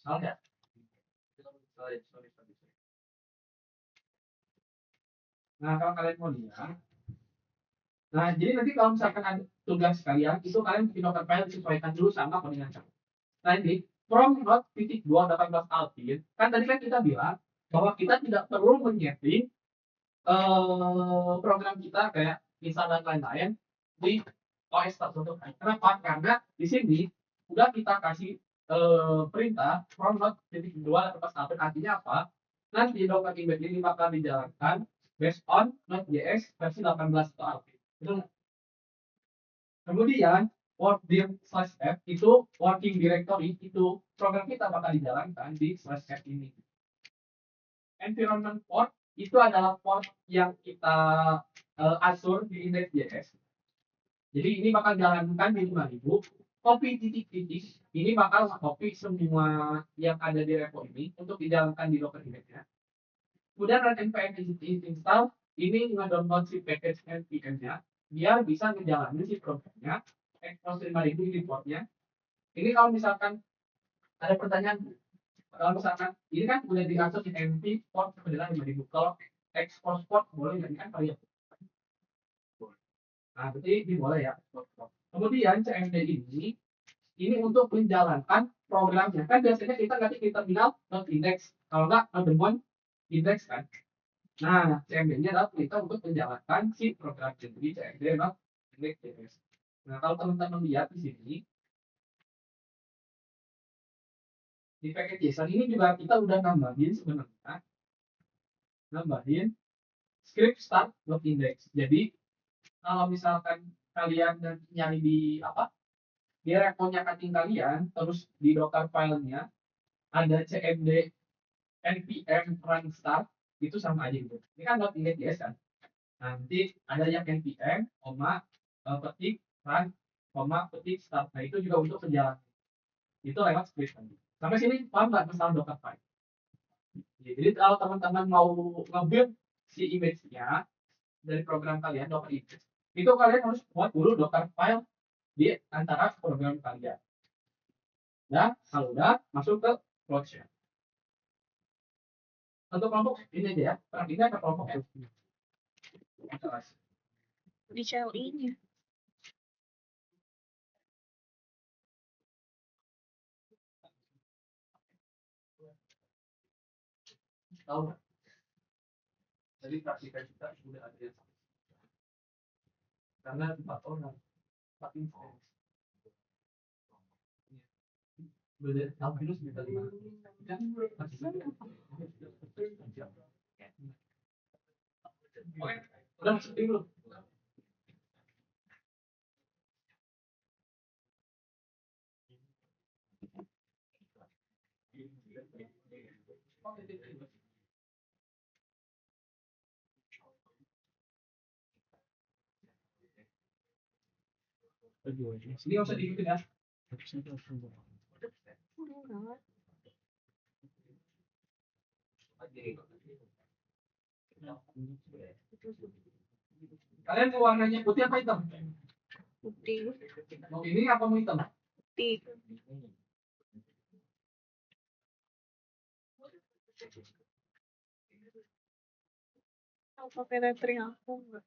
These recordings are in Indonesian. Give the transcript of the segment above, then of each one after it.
Salah ya? Sorry. Nah, kalau kalian mau lihat, nah jadi nanti kalau misalkan ada tugas kalian, itu kalian bikin Docker file disesuaikan dulu sama codingan kalian. Nah ini, from titik 2.18 Alpin, kan tadi kan kita bilang bahwa kita tidak perlu menyeting program kita kayak install dan lain-lain di OS tertentu. Kenapa? Karena di sini udah kita kasih perintah from titik 2.18 Alpin, artinya apa? Nanti Docker embed ini bakal dijalankan based on Node.js versi 18 atau Alpin. Kemudian workdir/f itu working directory, itu program kita bakal dijalankan di /f ini. Environment port itu adalah port yang kita atur di index.js. Jadi ini bakal jalankan di 5000. Copy titik-titik ini bakal copy semua yang ada di repo ini untuk dijalankan di Docker image-nya. Kemudian run npm install ini ngedownload si package npm-nya biar bisa ngejalanin si programnya. Expose 5000 di portnya. Ini kalau misalkan ada pertanyaan, kalau misalkan ini kan udah diatur di MP port adalah 5000. Kalau expose port boleh nggak kan variabel? Nah, berarti ini boleh ya. Kemudian cmd ini untuk menjalankan programnya. Kan biasanya kita nanti di terminal .index, kalau nggak demon index kan. Nah, cmd-nya adalah kita untuk menjalankan si program. Jadi cmd index. Nah, kalau teman-teman lihat di sini, di paket JSON ini juga kita udah nambahin sebenarnya, script start index. Jadi kalau misalkan kalian nyari di apa, di reponya cutting kalian, terus di docker filenya ada cmd npm run start, itu sama aja gitu. Ini kan .index kan. Nanti ada yang npm, petik run, petik start. Nah itu juga untuk perjalanan. Itu lewat script tadi. Sampai sini paham nggak masalah docker file? Jadi kalau teman-teman mau nge-build si image-nya dari program kalian, Docker image, itu kalian harus buat dulu Docker file di antara program kalian. Dan kalau udah, masuk ke production. Untuk kelompok ini aja ya, perhatikan ke kelompok F. Di CLI-nya. Tahu nggak? Jadi praktikan kita sudah ada yang karena 4 orang, 4 instance. Beda, Alvinus bisa 5. Kan oke, udah masuk dulu. Sini nggak usah diikutin ya. Kalian mau warnanya putih apa hitam? Putih. Mau ini apa mau hitam? Putih. Mau pakai lettering aku enggak?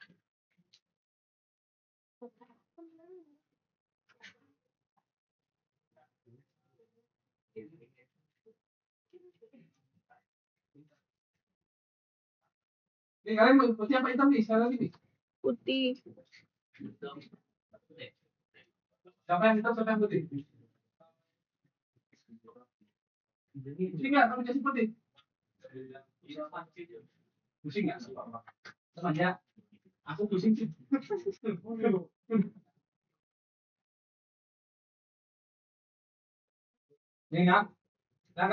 Ini kalian mau putih apa hitam nih? Sekali lagi nih. Putih. Siapa yang hitam, siapa yang putih? Pusing nggak kamu jadi putih? Pusing nggak? Semuanya aku pusing sih. Ini nggak? Nah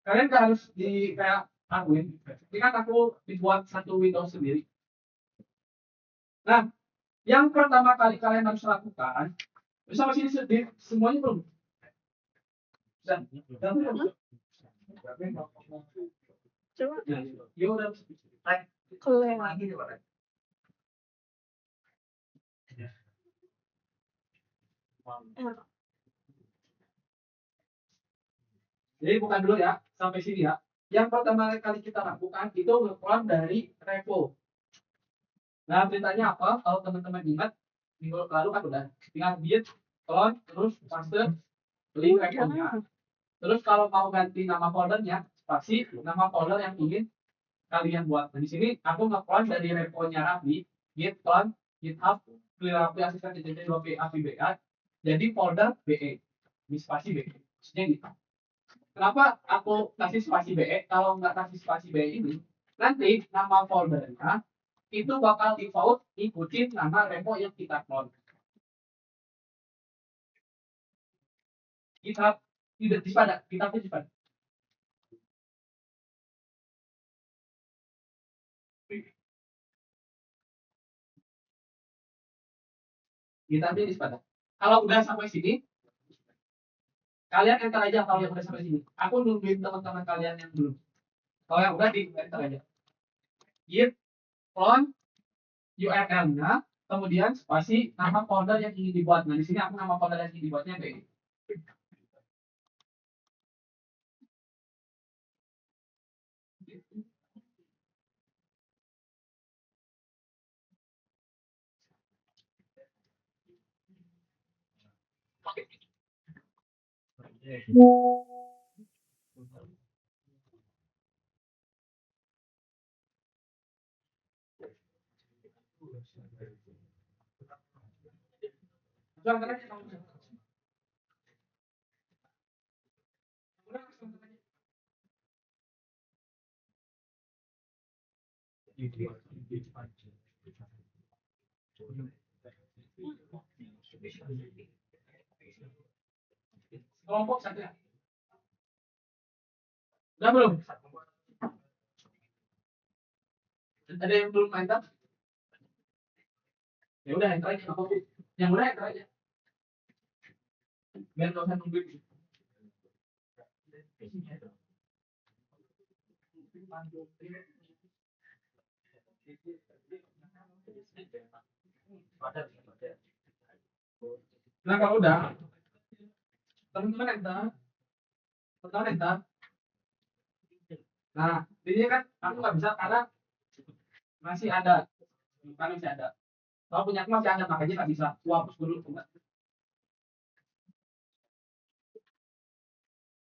kalian udah harus di kayak akuin. Ini kan aku dibuat satu Windows sendiri. Nah, yang pertama kali kalian harus lakukan, sama sini sedih semuanya belum. Dan Coba. Ya udah. Kelihatan. Jadi bukan dulu ya, sampai sini ya. Yang pertama kali kita lakukan itu nge-clone dari repo. Nah, ceritanya apa? Kalau teman-teman ingat, minggu lalu kan udah tinggal git, clone, terus paste link repo-nya. Terus kalau mau ganti nama foldernya, pasti nama folder yang ingin kalian buat. Nah, di sini aku nge-clone dari repo-nya Raffi, git clone, github, clear Raffi asisten cc 2p avba, jadi folder BE, di spasi BE. Maksudnya gitu. Kenapa aku kasih spasi BE? Kalau nggak kasih spasi BE ini, nanti nama foldernya itu bakal default ikutin nama repo yang kita clone. GitHub tidak dispada, GitHub dispada. GitHub dispada. Kalau udah sampai sini, kalian enter aja kalau yang udah sampai sini. Aku nungguin teman-teman kalian yang belum. Kalau yang udah di enter aja. Git clone URL-nya, kemudian spasi nama folder yang ingin dibuat. Nah, di sini aku nama folder yang ingin dibuatnya kayak ini. Kelompok saja. Udah belum? Ada yang belum enter? Ya udah enter aja. Yang udah enter aja. Biar nggak usah nungguin. Nah kalau udah, teman-teman enter, teman-teman enter. Nah, ini kan aku nggak bisa karena masih ada, bukan masih ada. Kalau punya aku masih ada, makanya nggak bisa. Aku hapus dulu.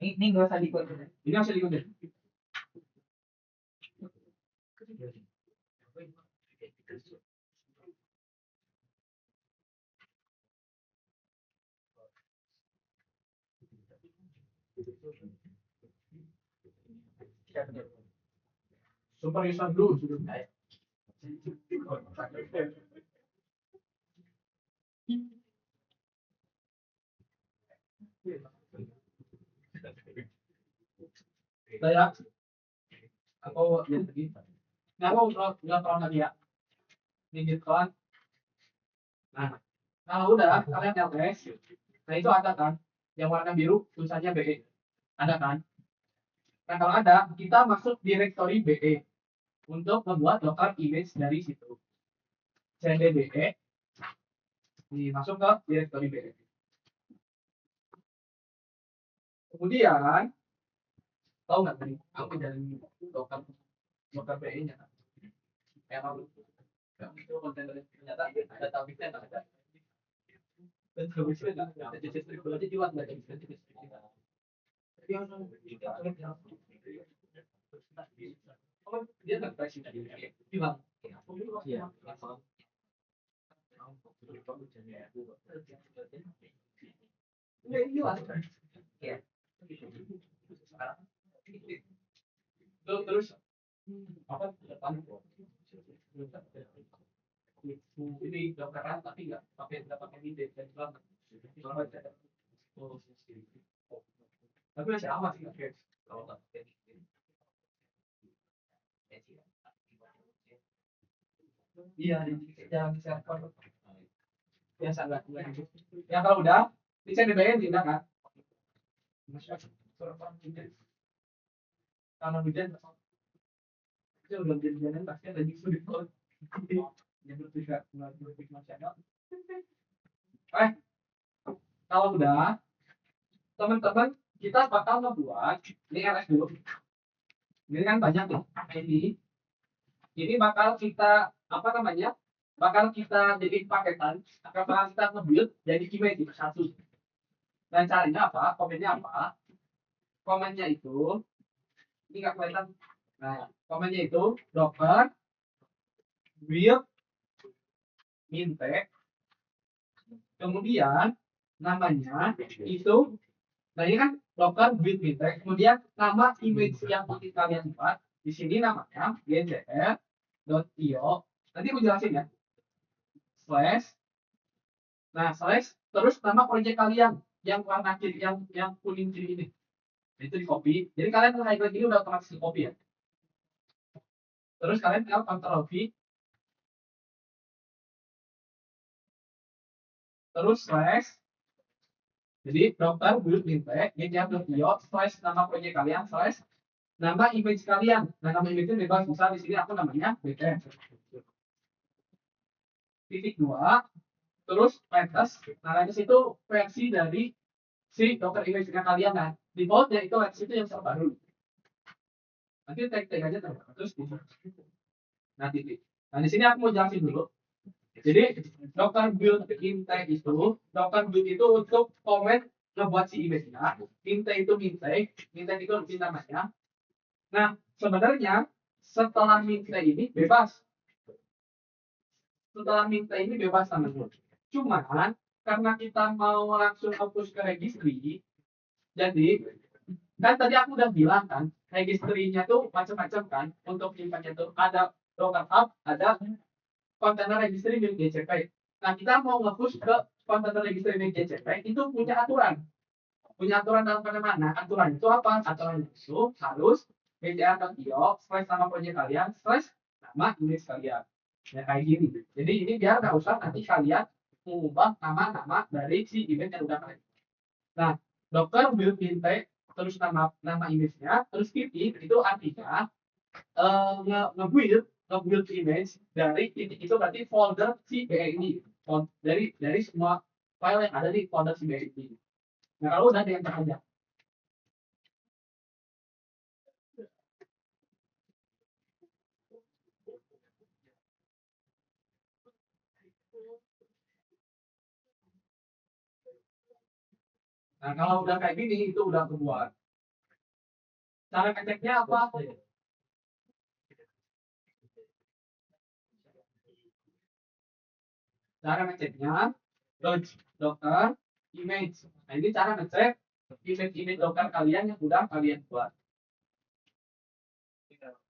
Ini nggak usah diikutin. Ini harus diikutin. Super user dulu sudah. Saya aku lihat lagi. Nah, aku udah tahun lagi ya. Ini Bitcoin. Nah, kalau udah kalian LS, nah itu ada kan yang warna biru tulisannya BE. Ada kan? Nah, kalau ada, kita masuk directory BE untuk membuat local image dari situ. cd BE, masuk ke directory BE. Kemudian, tahu nggak tadi? Aku dari local BE-nya. Emang itu konten ternyata ada tabisnya nggak ada. Dan tabisnya nggak ada. Jadi stripping aja jual nggak ada bisa jadi stripping. Dia nggak kasih tadi bilang iya terus apa ini dokteran tapi nggak pakai ide dan bilang tapi masih aman sih kalau nggak iya jangan server biasa nggak ya kalau udah bisa dibayar tidak kan karena hujan itu udah hujan pasti ada di sudut yang berpihak masyarakat. Kalau udah teman-teman kita bakal ngebuat ini LS dulu. Ini kan banyak nih. Ini bakal kita apa namanya? Bakal kita jadiin paketan, bakal kita nge-build jadi image satu. Dan caranya apa? Komennya apa? Komennya itu ini nggak kelihatan. Nah, komennya itu docker build minte, kemudian namanya itu, nah ini kan docker build minte, kemudian nama image yang ingin kalian buat di sini namanya gcr.io. Nanti aku jelasin ya. Slash, nah slash terus nama project kalian yang warna kiri, yang kuning kiri ini. Itu di copy. Jadi kalian highlight ini udah otomatis di copy ya. Terus kalian tinggal Ctrl V. Terus slash. Jadi docker build minte gcr.io slash nama project kalian slash nama image kalian. Nah, nama image itu bebas, misal di sini aku namanya bcr. Titik 2. Terus latest. Nah, latest itu versi dari si docker image-nya kalian. Nah, defaultnya itu latest itu yang terbaru. Nanti tag aja terbaru. Terus nah, titik. Nah, di sini aku mau jelasin dulu. Jadi docker build minte itu, docker build itu untuk komen ngebuat si image-nya. Minte itu minte itu namanya. Nah, sebenarnya setelah minte ini bebas. Setelah minta ini bebas teman-teman. Cuman karena kita mau langsung hapus ke registry, jadi kan tadi aku udah bilang kan, registrinya tuh macam-macam kan. Untuk simpannya tuh ada Docker Hub, ada kontainer registry milik GCP. Nah, kita mau nge-push ke kontainer registry milik GCP itu punya aturan. Punya aturan dalam mana? Aturan itu apa? Aturan itu harus gcr.io slash nama project kalian slash nama image kalian. Ya kayak gini. Jadi ini biar nggak usah nanti kalian mengubah nama-nama dari si image yang udah kalian. Nah, docker build minte terus nama image-nya terus titik itu artinya nge-build image dari titik itu berarti folder si BE ini dari semua file yang ada di folder si BE ini. Nah, kalau udah yang aja. Nah, kalau udah kayak gini itu udah kebuat. Cara ngeceknya apa? Cara ngeceknya docker image. Nah, ini cara ngecek image docker kalian yang udah kalian buat.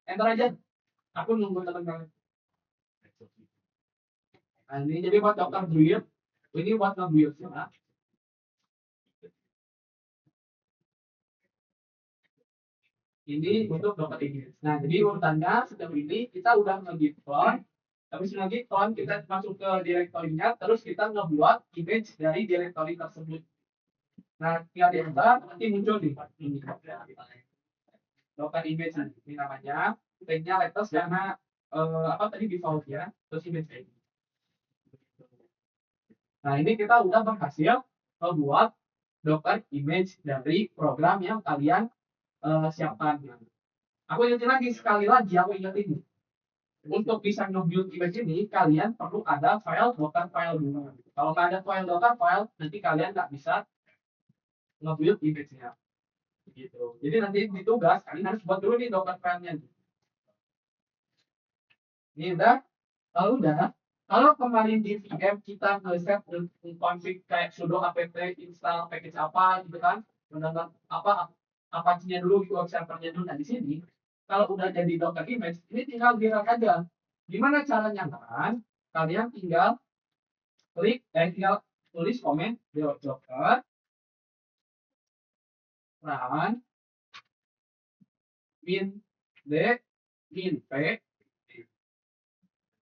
Enter aja. Aku nunggu teman-teman. Nah, ini jadi buat docker build. Ini buat nge-build ya. Ini untuk docker image. Nah, jadi urutannya sejauh ini kita udah nge-git clone. Habis nge-git clone kita masuk ke direktorinya, terus kita ngebuat image dari direktori tersebut. Nah, tinggal di enter, nanti muncul nih. Docker image ini namanya. Tag-nya latest karena apa tadi default ya, terus image ini. Nah, ini kita udah berhasil membuat Docker image dari program yang kalian siapkan. Aku ingetin lagi sekali lagi, aku ingetin. Untuk bisa nge-build image ini, kalian perlu ada file Docker file dulu. Kalau nggak ada file Docker file, nanti kalian nggak bisa nge-build image-nya. Gitu. Jadi nanti di tugas, kalian harus buat dulu nih Docker file-nya. Ini udah. Kalau udah, kalau kemarin di VM kita nge-set config kayak sudo apt install package apa gitu kan, benar Apache-nya dulu, web servernya dulu. Nah, di sini kalau udah jadi Docker image, ini tinggal direct aja. Gimana caranya kan? Kalian tinggal tinggal tulis komen docker run min d min p.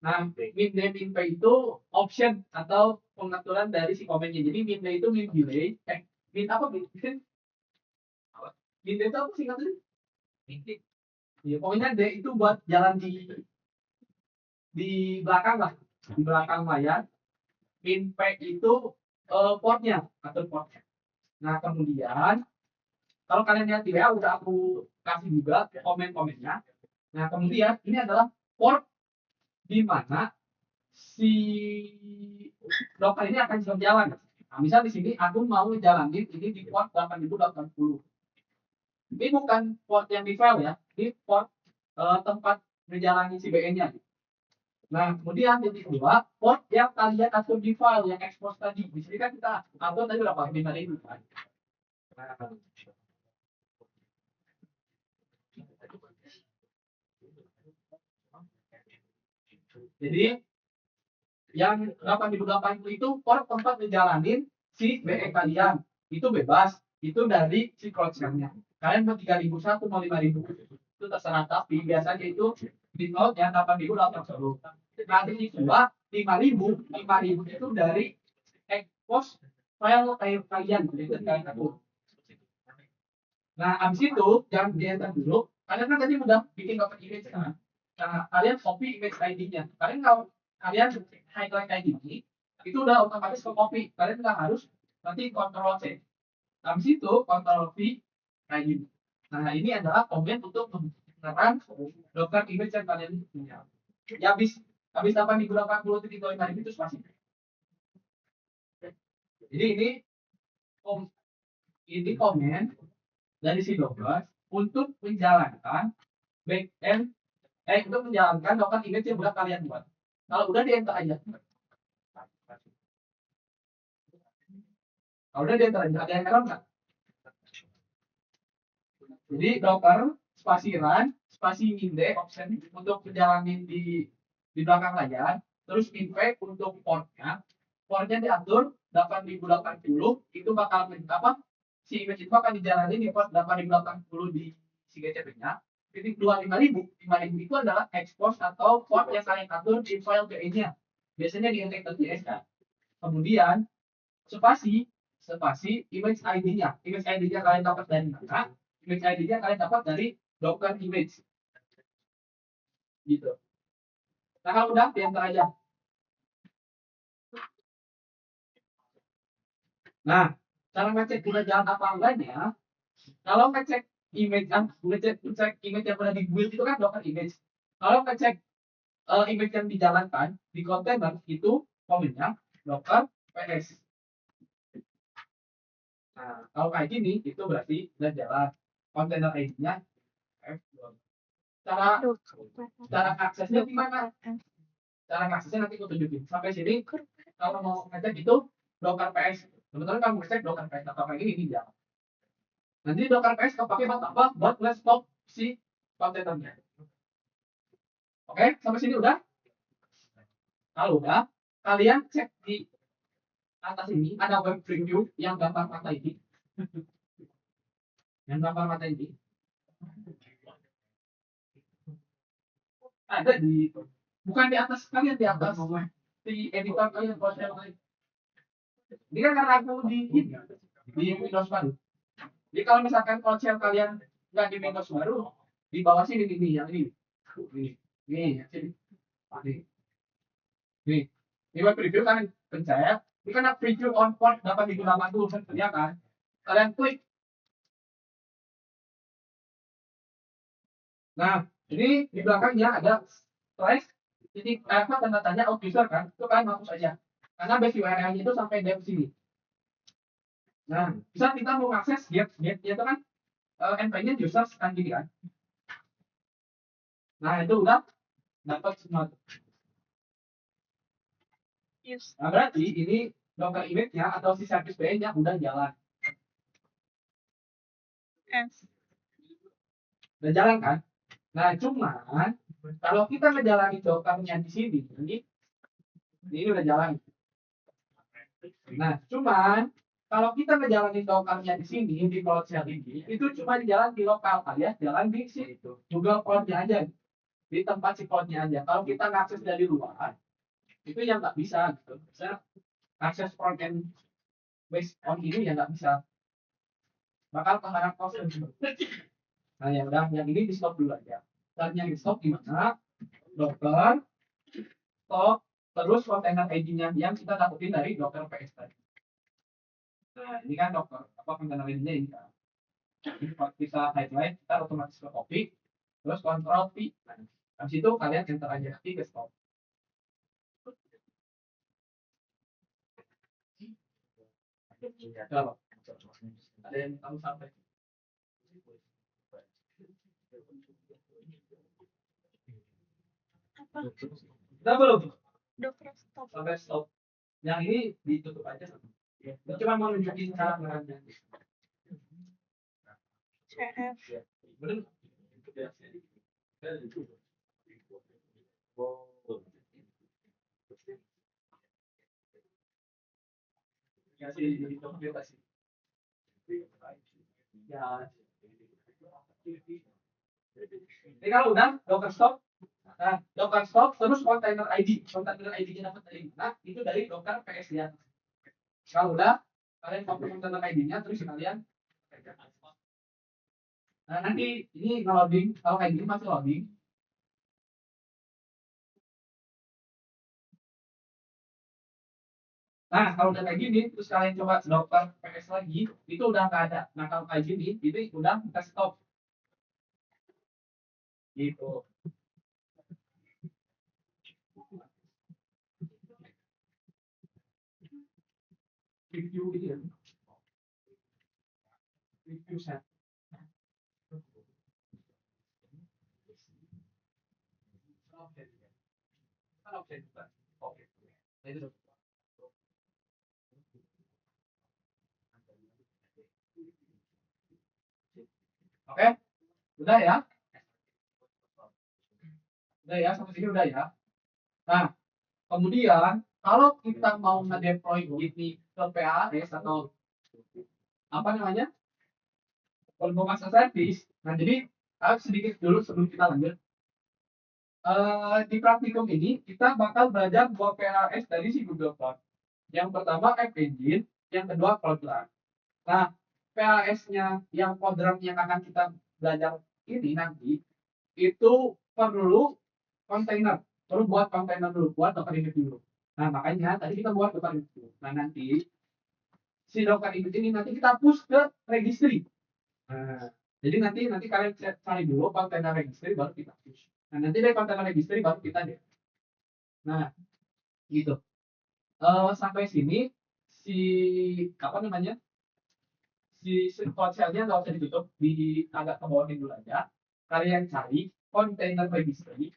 Nah, min d min p itu option atau pengaturan dari si komennya. Jadi min d itu min delay, min apa min d itu apa sih katanya? Ya, pokoknya D itu buat jalan di belakang lah, di belakang layar. Min P itu portnya atau portnya. Nah, kemudian Kalau kalian lihat di WA udah aku kasih juga komen-komennya. Nah, kemudian ini adalah port di mana si Docker ini akan berjalan. Nah, misal di sini aku mau ngejalanin ini di port 8080. Ini bukan port yang di file ya, ini port tempat menjalani si BN-nya. Nah, kemudian yang kedua, port yang kalian atur di file yang expose tadi. Di sini kan kita atur tadi berapa? 5.000 kan. Nah, jadi yang 8080 itu port tempat ngejalanin si BE kalian. Itu bebas. Itu dari si cloud-nya. Kalian mau 3001 mau 5000 itu terserah, tapi biasanya itu di cloud-nya 8080. Nanti di kedua 5000 itu dari expose file kayak kalian itu kalian atur. Nah, abis itu jangan di-enter dulu. Kalian kan tadi udah bikin docker image kan. Nah, kalian copy image ID-nya. Kalian kalau kalian highlight kayak gini, itu udah otomatis ke copy. Kalian nggak harus nanti Ctrl C. Habis itu Ctrl V kayak gini. Nah, ini adalah komen untuk menggunakan docker image yang kalian punya. Ya, habis 8080.5 itu spasi. Jadi ini komen dari si Docker untuk menjalankan backend untuk menjalankan docker image yang udah kalian buat. Kalau udah di enter aja. Kalau udah di enter aja, ada yang error nggak? Jadi docker spasi run spasi minde option untuk menjalani di belakang layar, terus invite untuk portnya diatur 8080 itu bakal apa? Si image itu akan dijalani di port 8080 di si GCP-nya. Titik 25000 itu adalah expose atau port yang kalian atur di file PE-nya. Biasanya di NTXTS kan. Kemudian spasi image ID-nya. Image ID-nya kalian dapat dari mana? Image ID-nya kalian dapat dari Docker image. Gitu. Nah, kalau udah diantar aja. Nah, cara ngecek udah jalan apa enggaknya, kalau ngecek image ngecek image yang udah di build itu kan Docker image. Kalau ngecek image yang dijalankan di container itu komennya Docker PS. Nah, kalau kayak gini itu berarti udah jalan. Container ID-nya F2. Cara aksesnya gimana? Cara aksesnya nanti aku tunjukin. Sampai sini kalau mau ngecek itu Docker PS. Sebetulnya kamu ngecek Docker PS atau kayak gini ya. Nanti Docker PS kepake buat apa? Buat nge-stop si kontainernya. Oke, sampai sini udah? Kalau udah, kalian cek di atas ini ada web preview yang gambar mata ini. Yang gambar mata ini. Ada di bukan di atas kalian, di atas di editor kalian lain. Ini kan karena aku di Windows baru. Jadi kalau misalkan shell kalian nggak di Windows baru, di bawah sini ini yang ini. Ini sini. Ini web preview kan pencet. Ini kan preview on port dapat digunakan dulu ya kan. Kalian klik. Nah, ini di belakangnya ada slash titik apa tanda tanya out user kan. Itu kan hapus aja. Karena base URL-nya itu sampai di sini. Nah, bisa kita mau akses get itu kan endpoint-nya user kan gini kan. Nah, itu udah dapat semua. Yes. Nah, berarti ini Docker image-nya atau si service BN-nya udah jalan. S. Udah jalan kan? Nah, cuman kalau kita ngejalanin Docker-nya di sini, ini udah jalan. Nah, cuman kalau kita ngejalanin Docker-nya di sini di cloud shell ini, itu cuma jalan di lokal alias jalan di situ. Google Cloud-nya aja, di tempat si cloud-nya aja. Kalau kita ngakses dari luar, itu yang nggak bisa gitu. Bisa akses front-end based on ini ya nggak bisa. Bakal keharap cost. Nah, ya udah, yang ini di stop dulu aja. Dan yang di stop gimana? Docker, stop, terus container ID-nya yang kita dapetin dari Docker PS tadi. Nah, ini kan Docker, apa container ID-nya ini kan. Jadi kalau kita highlight, kita otomatis ke copy, terus Ctrl V. Nah, habis itu kalian enter aja nanti ke stop. Kalau ada yang kamu sampai. Apa? Udah belum? Udah press stop. Sampai stop. Yang ini ditutup aja. Cuma mau nunjukin cara ngerannya. CF. Bener? Kasih dokumentasi. Ya. Ini kalau udah Docker stop, nah Docker stop terus container ID-nya dapat dari mana? Itu dari Docker PS ya. Kalau udah kalian copy container ID-nya terus kalian. Nah nanti ini loading, kalau kayak gini masih loading. Nah kalau udah kayak gini terus kalian coba Docker PS lagi, itu udah nggak ada. Nah kalau kayak gini itu udah kita stop. Gitu. Review ini ya. Review set. Oke. Nah, itu. Oke, udah ya. Udah ya, sampai sini udah ya. Nah, kemudian kalau kita mau nge-deploy ini ke PAS atau apa namanya? Performance service. Nah, jadi sedikit dulu sebelum kita lanjut. Di praktikum ini kita bakal belajar dua PAS dari si Google Cloud. Yang pertama App Engine, yang kedua Cloud Run. Nah, PAS-nya yang program yang akan kita belajar ini nanti itu perlu kontainer, perlu buat kontainer dulu, buat Docker image dulu. Nah, makanya tadi kita buat Docker image dulu. Nah, nanti si Docker image ini nanti kita push ke registry. Nah, jadi nanti kalian cari dulu kontainer registry baru kita push. Nah, nanti dari kontainer registry baru kita deh. Nah, gitu. Sampai sini si apa namanya? Si shellnya nggak usah ditutup, di agak ke bawahin dulu aja. Kalian cari kontainer registry.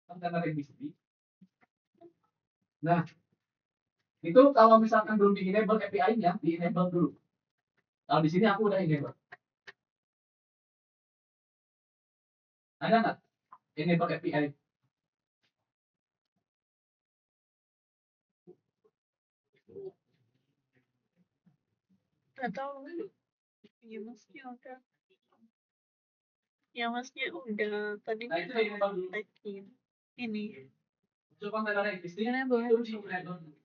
Kontainer registry. Nah, itu kalau misalkan belum di enable API-nya, di enable dulu. Kalau di sini aku udah enable. Ada nggak enable API? Atau ya masnya udah. Ya masnya udah. Tadi Nah, itu di enable dulu. Ini. Coba kontainer registry Enable. itu di enable dulu.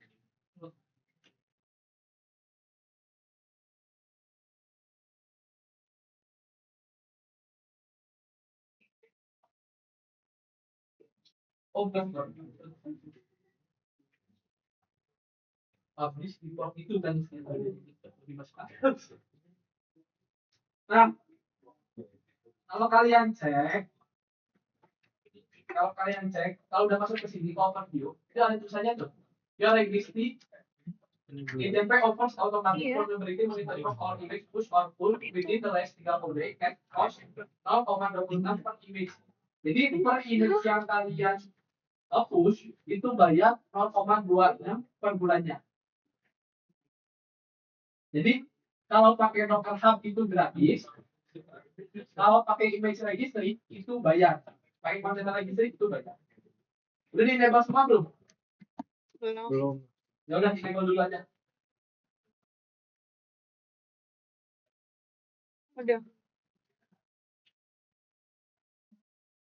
Oh, belum. Publish import itu kan lebih masuk akal. Nah, kalau kalian cek, kalau udah masuk ke sini ke overview, itu ada tulisannya tuh. Your registry identify offers automatic vulnerability monitoring of all image push or pull within the last 30 days at cost 0,26 per image. Jadi per image yang kalian push itu bayar 0,26 per bulannya. Jadi kalau pakai Docker Hub itu gratis, kalau pakai image registry itu bayar. Pakai container registry itu bayar. Udah di enable semua belum? Belum. Ya udah di enable dulu aja. Udah.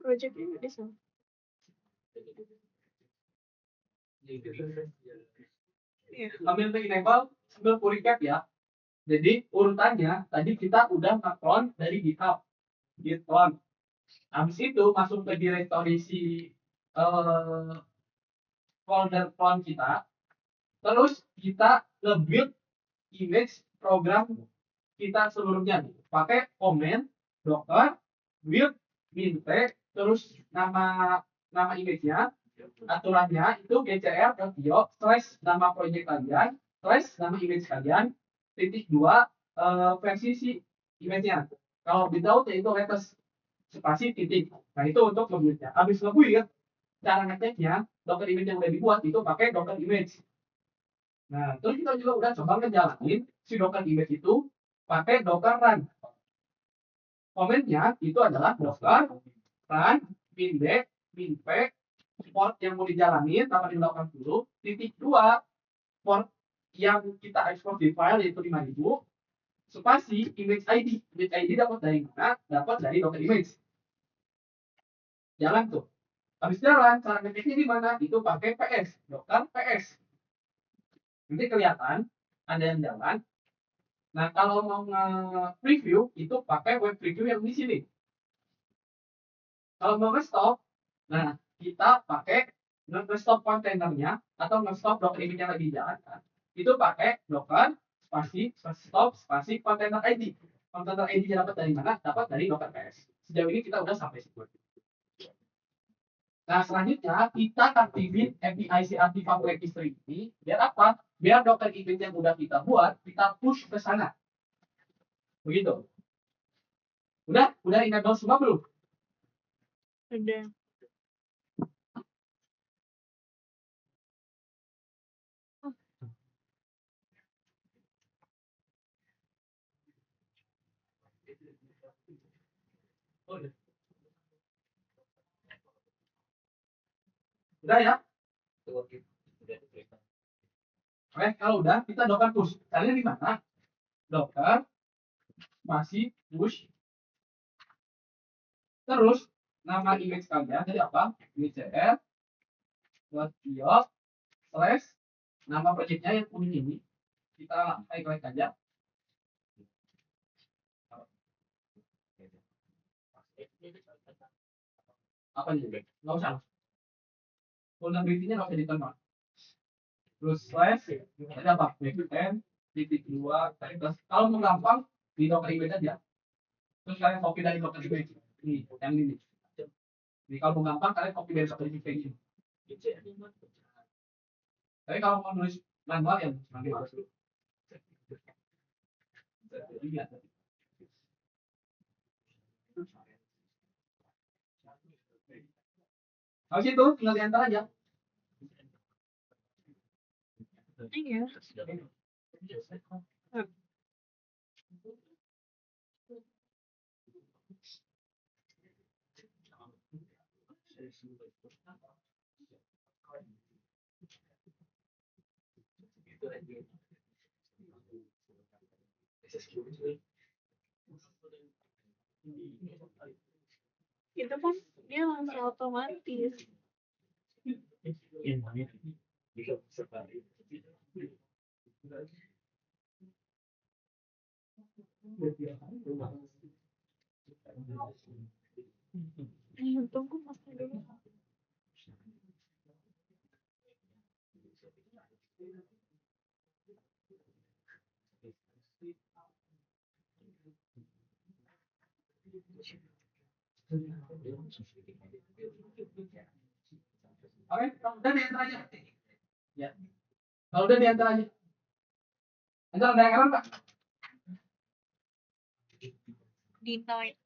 Project-nya udah di sana. Iya. Sambil enable, sambil recap ya. Jadi urutannya tadi kita udah nge-clone dari GitHub. Git clone. Habis itu masuk ke directory si folder clone kita. Terus kita nge-build image program kita seluruhnya nih. Pakai comment docker build min t terus nama image-nya, aturannya itu gcr.io slash nama project kalian slash nama image kalian titik dua versi si image-nya. Kalau without itu latest spasi titik. Nah itu untuk nge-build-nya. Habis nge-build, cara ngeceknya docker image yang udah dibuat itu pakai docker image. Nah, terus kita juga udah coba ngejalanin si docker image itu pakai docker run. Komennya itu adalah docker run min d min p port yang mau dijalanin 8080 titik 2 port yang kita ekspor di file yaitu 5000 spasi image ID. Image ID dapat dari mana? Dapat dari docker image. Jalan tuh. Habis jalan, cara ngeceknya di mana? Itu pakai PS, docker PS. Nanti kelihatan ada yang jalan. Nah, kalau mau nge-preview itu pakai web preview yang di sini. Kalau mau nge-stop, nah kita pakai nge-stop kontainernya atau nge-stop docker image yang lagi dijalankan. Itu pakai docker spasi stop spasi container ID. Container ID dapat dari mana? Dapat dari docker PS. Sejauh ini kita udah sampai situ. Nah, selanjutnya kita aktifin API CRT File Registry ini. Biar apa? Biar docker image yang udah kita buat, kita push ke sana. Begitu. Udah enable semua belum? Udah. Udah ya? Oke, kalau udah kita docker push. Caranya di mana? Docker masih push. Terus nama image kalian jadi apa? Image.cr buat io slash nama projectnya yang kuning ini. Kita klik aja. Apa nih? Nggak usah. Vulnerability-nya nggak usah ditambah. Terus slash ada apa? Backend titik dua plus. Kalau mau gampang di docker image aja. Terus kalian copy dari docker image. Ini yang ini. Jadi kalau mau gampang kalian copy dari docker image ini. Tapi kalau mau nulis manual ya nanti harus. Habis itu tinggal diantar aja. Iya. Itu pun dia langsung otomatis. Tunggu mas dulu. Oke, kalau udah diantar aja. Ya. Kalau udah diantar aja. Antar ada error nggak? Denied.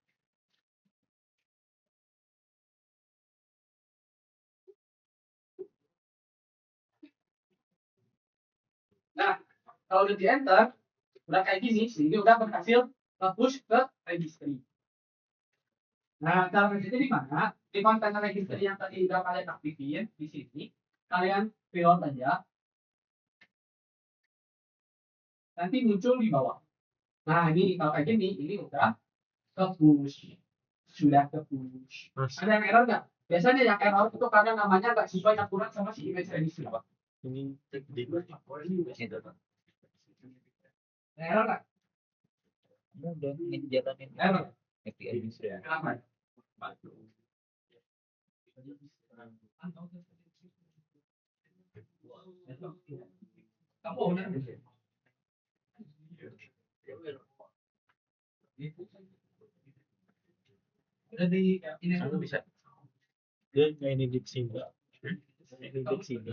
Nah, kalau udah di enter, udah kayak gini, sini udah berhasil nge-push ke registry. Nah, cara ngeceknya di mana? Di kontainer registry yang tadi udah kalian aktifin di sini, kalian fill aja. Nanti muncul di bawah. Nah, ini kalau kayak gini, ini udah ke-push. Sudah ke-push. Ada yang error nggak? Biasanya yang error itu karena namanya nggak sesuai akurat sama si image registry. Ini di Error nggak? udah ngejalanin Error. API Kenapa? Kamu udah Udah di ini Aku bisa. Dia mainin di sini. Mainin di sini.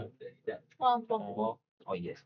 Kelompok. Oh yes.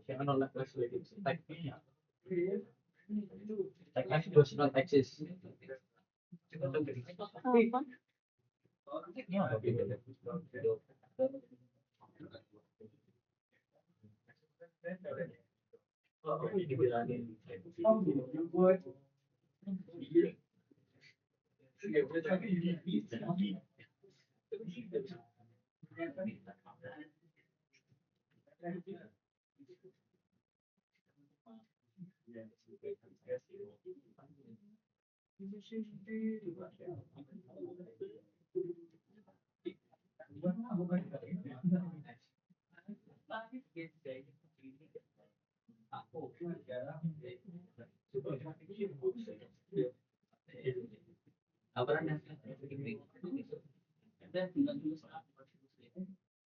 Jangan oleh tag-nya. Tag does not exist. Apa? Ini apa bedanya? Oh, ini dibilangin.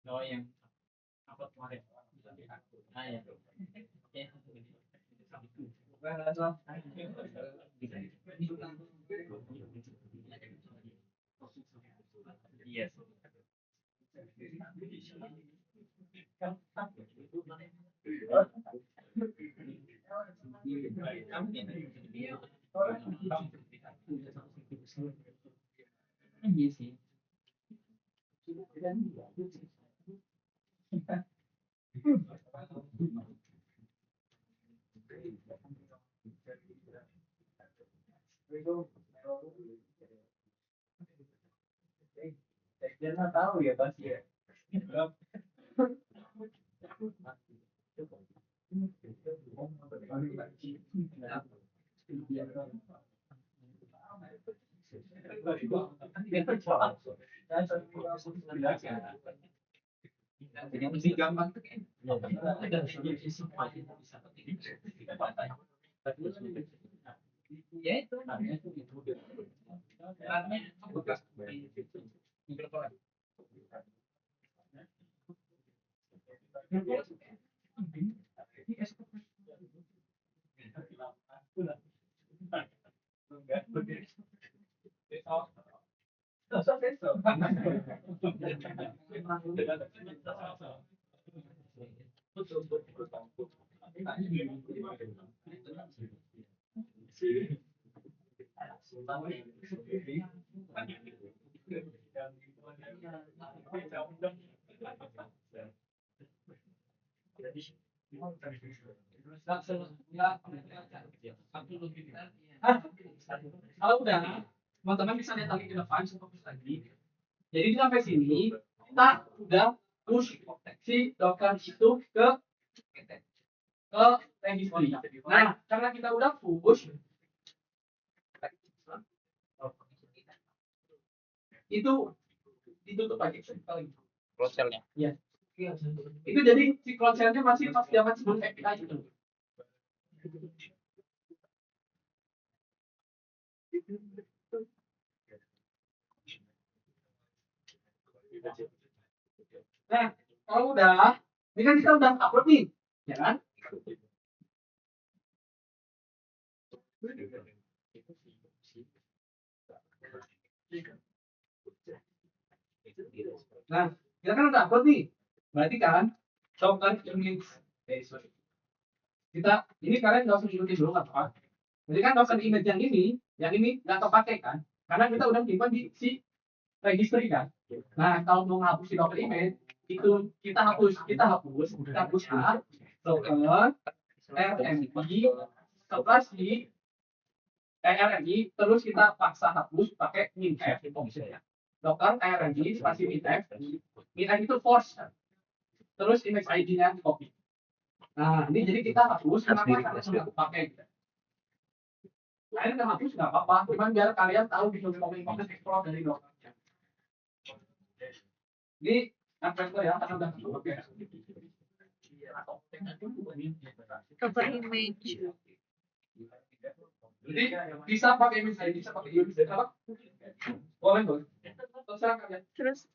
Oh yang apa kemarin? Ah ya. Yes. Iya sih. Dia nggak tahu ya pasti ya. Yang lebih gampang tuh kan ada sisi bisa ya itu namanya itu karena bekas mikrofon kalau udah teman-teman bisa lihat lagi ke depan fokus lagi. Jadi sampai sini kita udah push si dokter itu ke registry. Nah, karena kita udah push itu ditutup aja Close-nya. ya. Itu jadi si close-nya masih pas zaman sebelum API itu. Nah, kalau udah, ini kan kita udah upload nih, ya kan? Nah, kita kan udah upload nih. Berarti kan docker image. Kita ini kalian nggak usah ikutin dulu nggak apa-apa. Jadi kan docker image yang ini nggak kepake kan? Karena kita udah simpan di si registry kan. Nah, kalau mau ngapus si docker image itu kita hapus a docker rmp /i rmp terus kita paksa hapus pakai minf docker rmp spasi minf itu force terus image id-nya di copy. Nah, ini jadi kita hapus kenapa karena sudah pakai. Kalian nggak hapus nggak apa-apa, cuman biar kalian tahu di komen-komen explore dari docker. Ini adventure ya, karena udah oke. Cover image. Jadi bisa pakai image ID, bisa pakai image apa? Boleh. Terserah kalian. Terus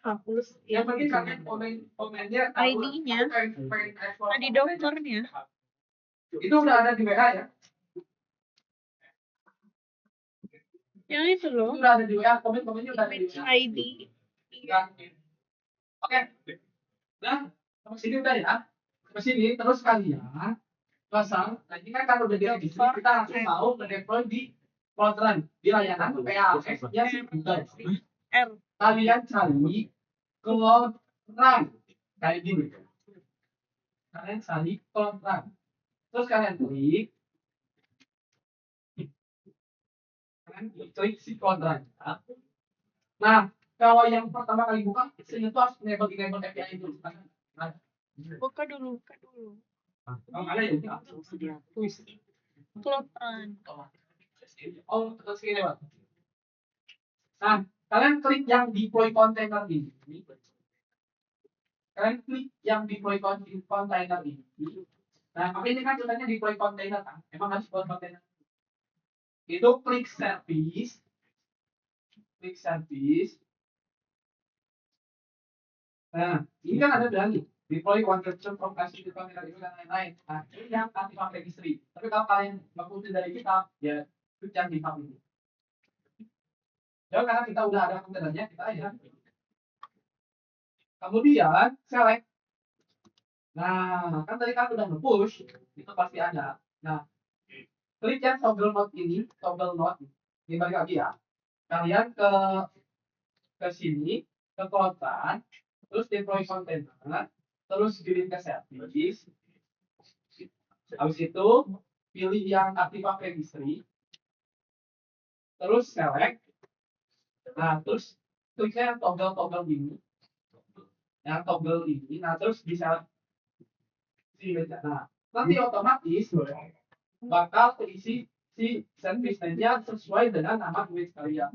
hapus Yang penting kalian komennya ID-nya. Tadi dokternya. Itu udah ada di WA ya. Yang itu loh. Itu udah ada di WA, komen-komennya udah ada di Image WA. ID. Oke. Nah, sampai sini udah ya. Sampai sini terus kalian pasang. Nah, ini kan kalau udah diregister, kita langsung mau deploy di Cloud Run di layanan PAS ya si Google. R. Kalian cari Cloud Run kayak gini. Kalian cari Cloud Run. Terus kalian klik. Kalian klik si Cloud Run. Nah, kalau yang pertama kali buka, itu harus enable API dulu. Nah, Buka dulu. kalau ada ya buka. Cloud Run. Oh, terus gini, Pak. Nah, kalian klik yang deploy container ini. Kalian klik yang deploy container ini. Nah, tapi ini kan tulisannya deploy container kan. Emang harus buat container. Itu klik service. Nah, ini kan ada bilang nih, deploy one version from SQL container itu dan lain-lain. Nah, ini yang aktifan registry. Tapi kalau kalian mengikuti dari kita, ya klik yang di hub ini. Ya, karena kita udah ada kontainernya, kita ya. Kemudian select. Nah, kan tadi kan udah nge-push, itu pasti ada. Nah, klik yang toggle node ini. Ini balik lagi ya. Kalian ke sini, ke Cloud Run, terus deploy container, terus kirim ke service. Habis itu pilih yang Active Registry, terus select. Nah, terus kliknya toggle ini. Yang toggle ini, nah terus bisa nah, nanti otomatis bakal terisi si service nya sesuai dengan nama image kalian.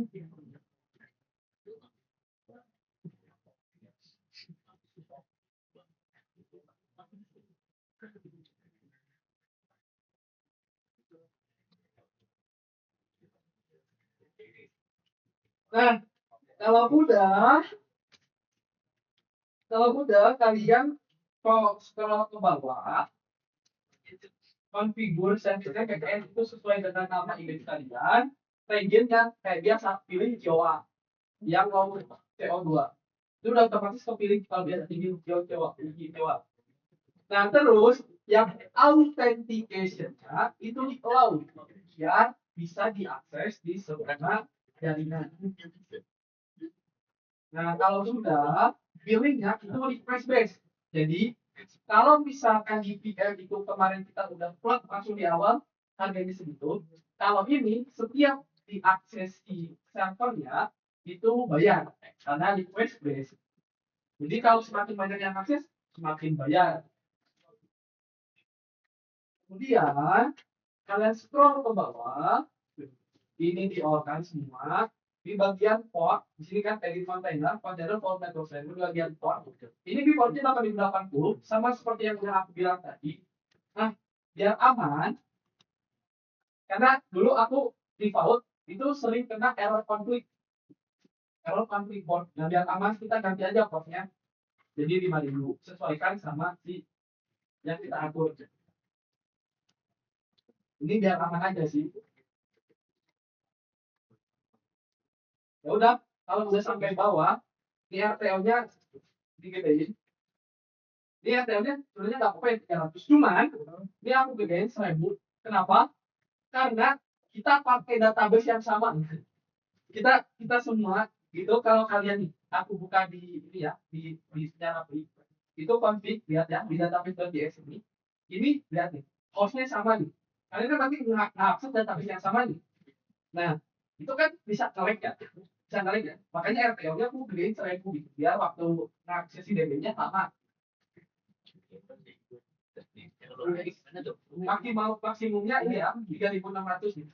Nah, kalau udah kalian scroll ke bawah, konfigur sensitif KKN itu sesuai dengan nama image kalian, regionnya kayak biasa pilih Jawa yang mau CO2. Itu udah otomatis kepilih kalau biasa tinggi Jawa. Nah, terus yang authentication-nya itu di cloud biar bisa diakses di semua jaringan. Nah, kalau sudah billingnya itu request based. Jadi kalau misalkan di PM itu kemarin kita udah plug langsung di awal harganya segitu. Kalau ini setiap diakses di servernya itu bayar karena request based. Jadi kalau semakin banyak yang akses semakin bayar. Kemudian kalian scroll ke bawah, ini di-on semua. Di bagian port, di sini kan edit container format dosen, di bagian port. Ini di portnya 8080 sama seperti yang udah aku bilang tadi. Nah, biar aman, karena dulu aku default itu sering kena error konflik port. Nah, biar aman kita ganti aja portnya. Jadi 5000 sesuaikan sama si yang kita atur. Ini biar aman aja sih. Ya udah, kalau udah sampai bawah, Ini RTO-nya digedein. Ini RTO-nya sebenarnya nggak apa-apa ya 300. Cuman ini aku gedein 1000. Kenapa? Karena kita pakai database yang sama. Kita semua gitu, kalau kalian nih, aku buka di ini ya, di secara free. Itu config, lihat ya, di database.js ini lihat nih, hostnya sama nih. Kalian kan nanti ngakses database yang sama nih. Nah, itu kan bisa nge-lag ya. Bisa nge-lag ya. Makanya RTO-nya aku gedein 1000 gitu. Biar waktu ngakses si DB-nya sama. Maksimumnya ini ya, 3600 gitu.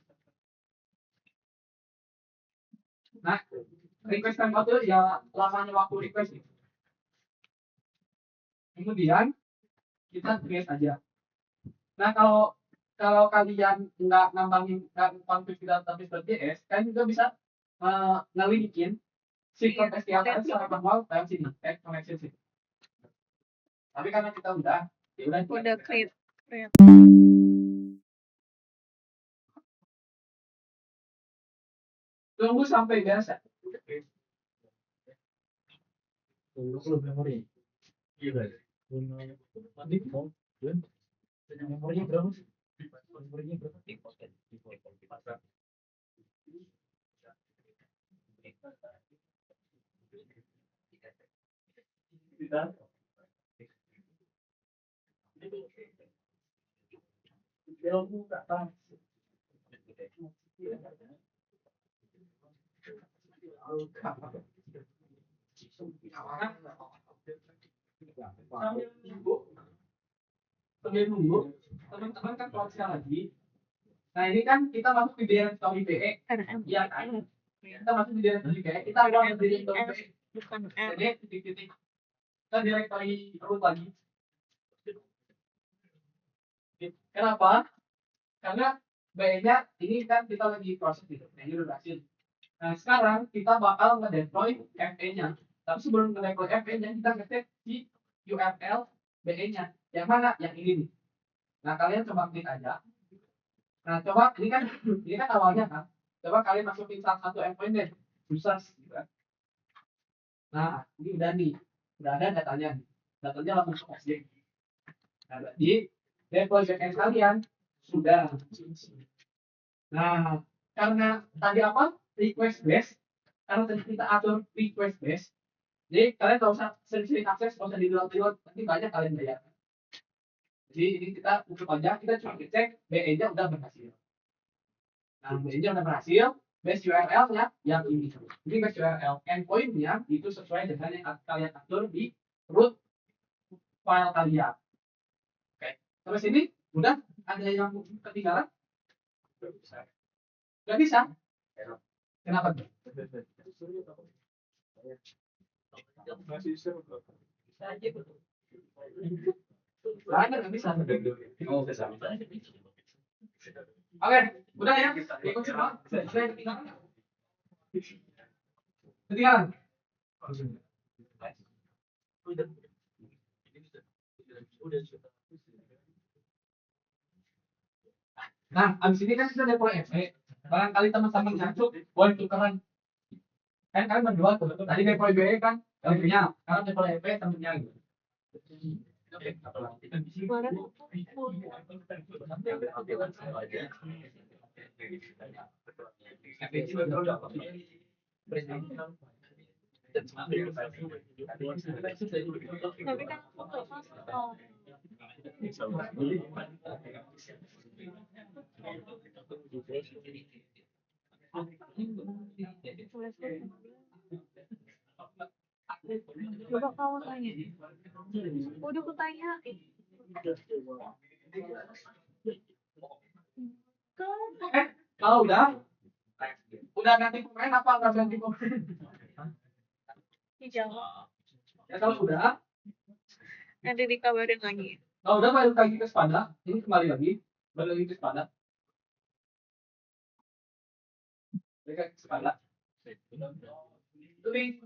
Nah, request time waktu ya lamanya waktu request gitu. Kemudian kita create aja. Nah, kalau kalian nggak nambangin config database.js, kalian juga bisa ngelinkin secret SQL kalian secara manual dalam sini, connection sini. Tapi karena kita udah create. Tunggu sampai biasa. Tunggu belum memori. Iya. Nanti mau memorinya berapa sih? Memorinya berapa? Sambil nunggu, teman-teman kan keluar lagi. Nah, ini kan kita masuk di directory BE. Iya kan? Kita masuk di directory BE, kita keluar dari directory BE. Bukan Jadi titik-titik. Kita directory root lagi. Kenapa? Karena BE-nya ini kan kita lagi proses gitu. Nah, ini udah berhasil. Nah, sekarang kita bakal ngedeploy FE-nya. Tapi sebelum ngedeploy FE-nya, kita ngeset di URL BE-nya. Yang mana? Yang ini nih. Nah, kalian coba klik aja. Nah, coba ini kan awalnya kan. Coba kalian masukin salah satu endpoint deh. Users gitu kan. Nah, ini udah nih. Udah ada datanya nih. Datanya langsung ke objek. Nah, di deploy backend kalian sudah. Nah, karena tadi apa? Request base. Karena tadi kita atur request base. Jadi kalian nggak usah sering-sering akses, nggak usah di-download, nanti banyak kalian bayar. Jadi ini kita tutup aja, kita cuma cek BE-nya udah berhasil. Nah, BE-nya udah berhasil, base URL-nya yang ini. Jadi base URL endpoint-nya itu sesuai dengan yang kalian atur di root file kalian. Oke, terus ini udah ada yang ketinggalan? Gak bisa. Kenapa? Banyak nggak bisa. Oh, bisa. Oke, udah ya. Ikut semua. Saya ketinggalan. Ketinggalan. Nah, abis ini kan kita deploy FE. Barangkali teman-teman nyangkut, boleh tukeran. Kan kalian berdua tuh. Tadi deploy BE kan, kalian punya. Sekarang deploy FE temennya gitu. Tapi kan aku nggak masuk. Coba kamu tanya. Udah aku tanya. Kalau udah ganti pemain apa nggak ganti pemain? Dijawab. Ya kalau udah, Nanti dikabarin lagi. kalau udah balik lagi ke Spada, ini kembali lagi, balik lagi ke Spada. Balik ke Spada. Link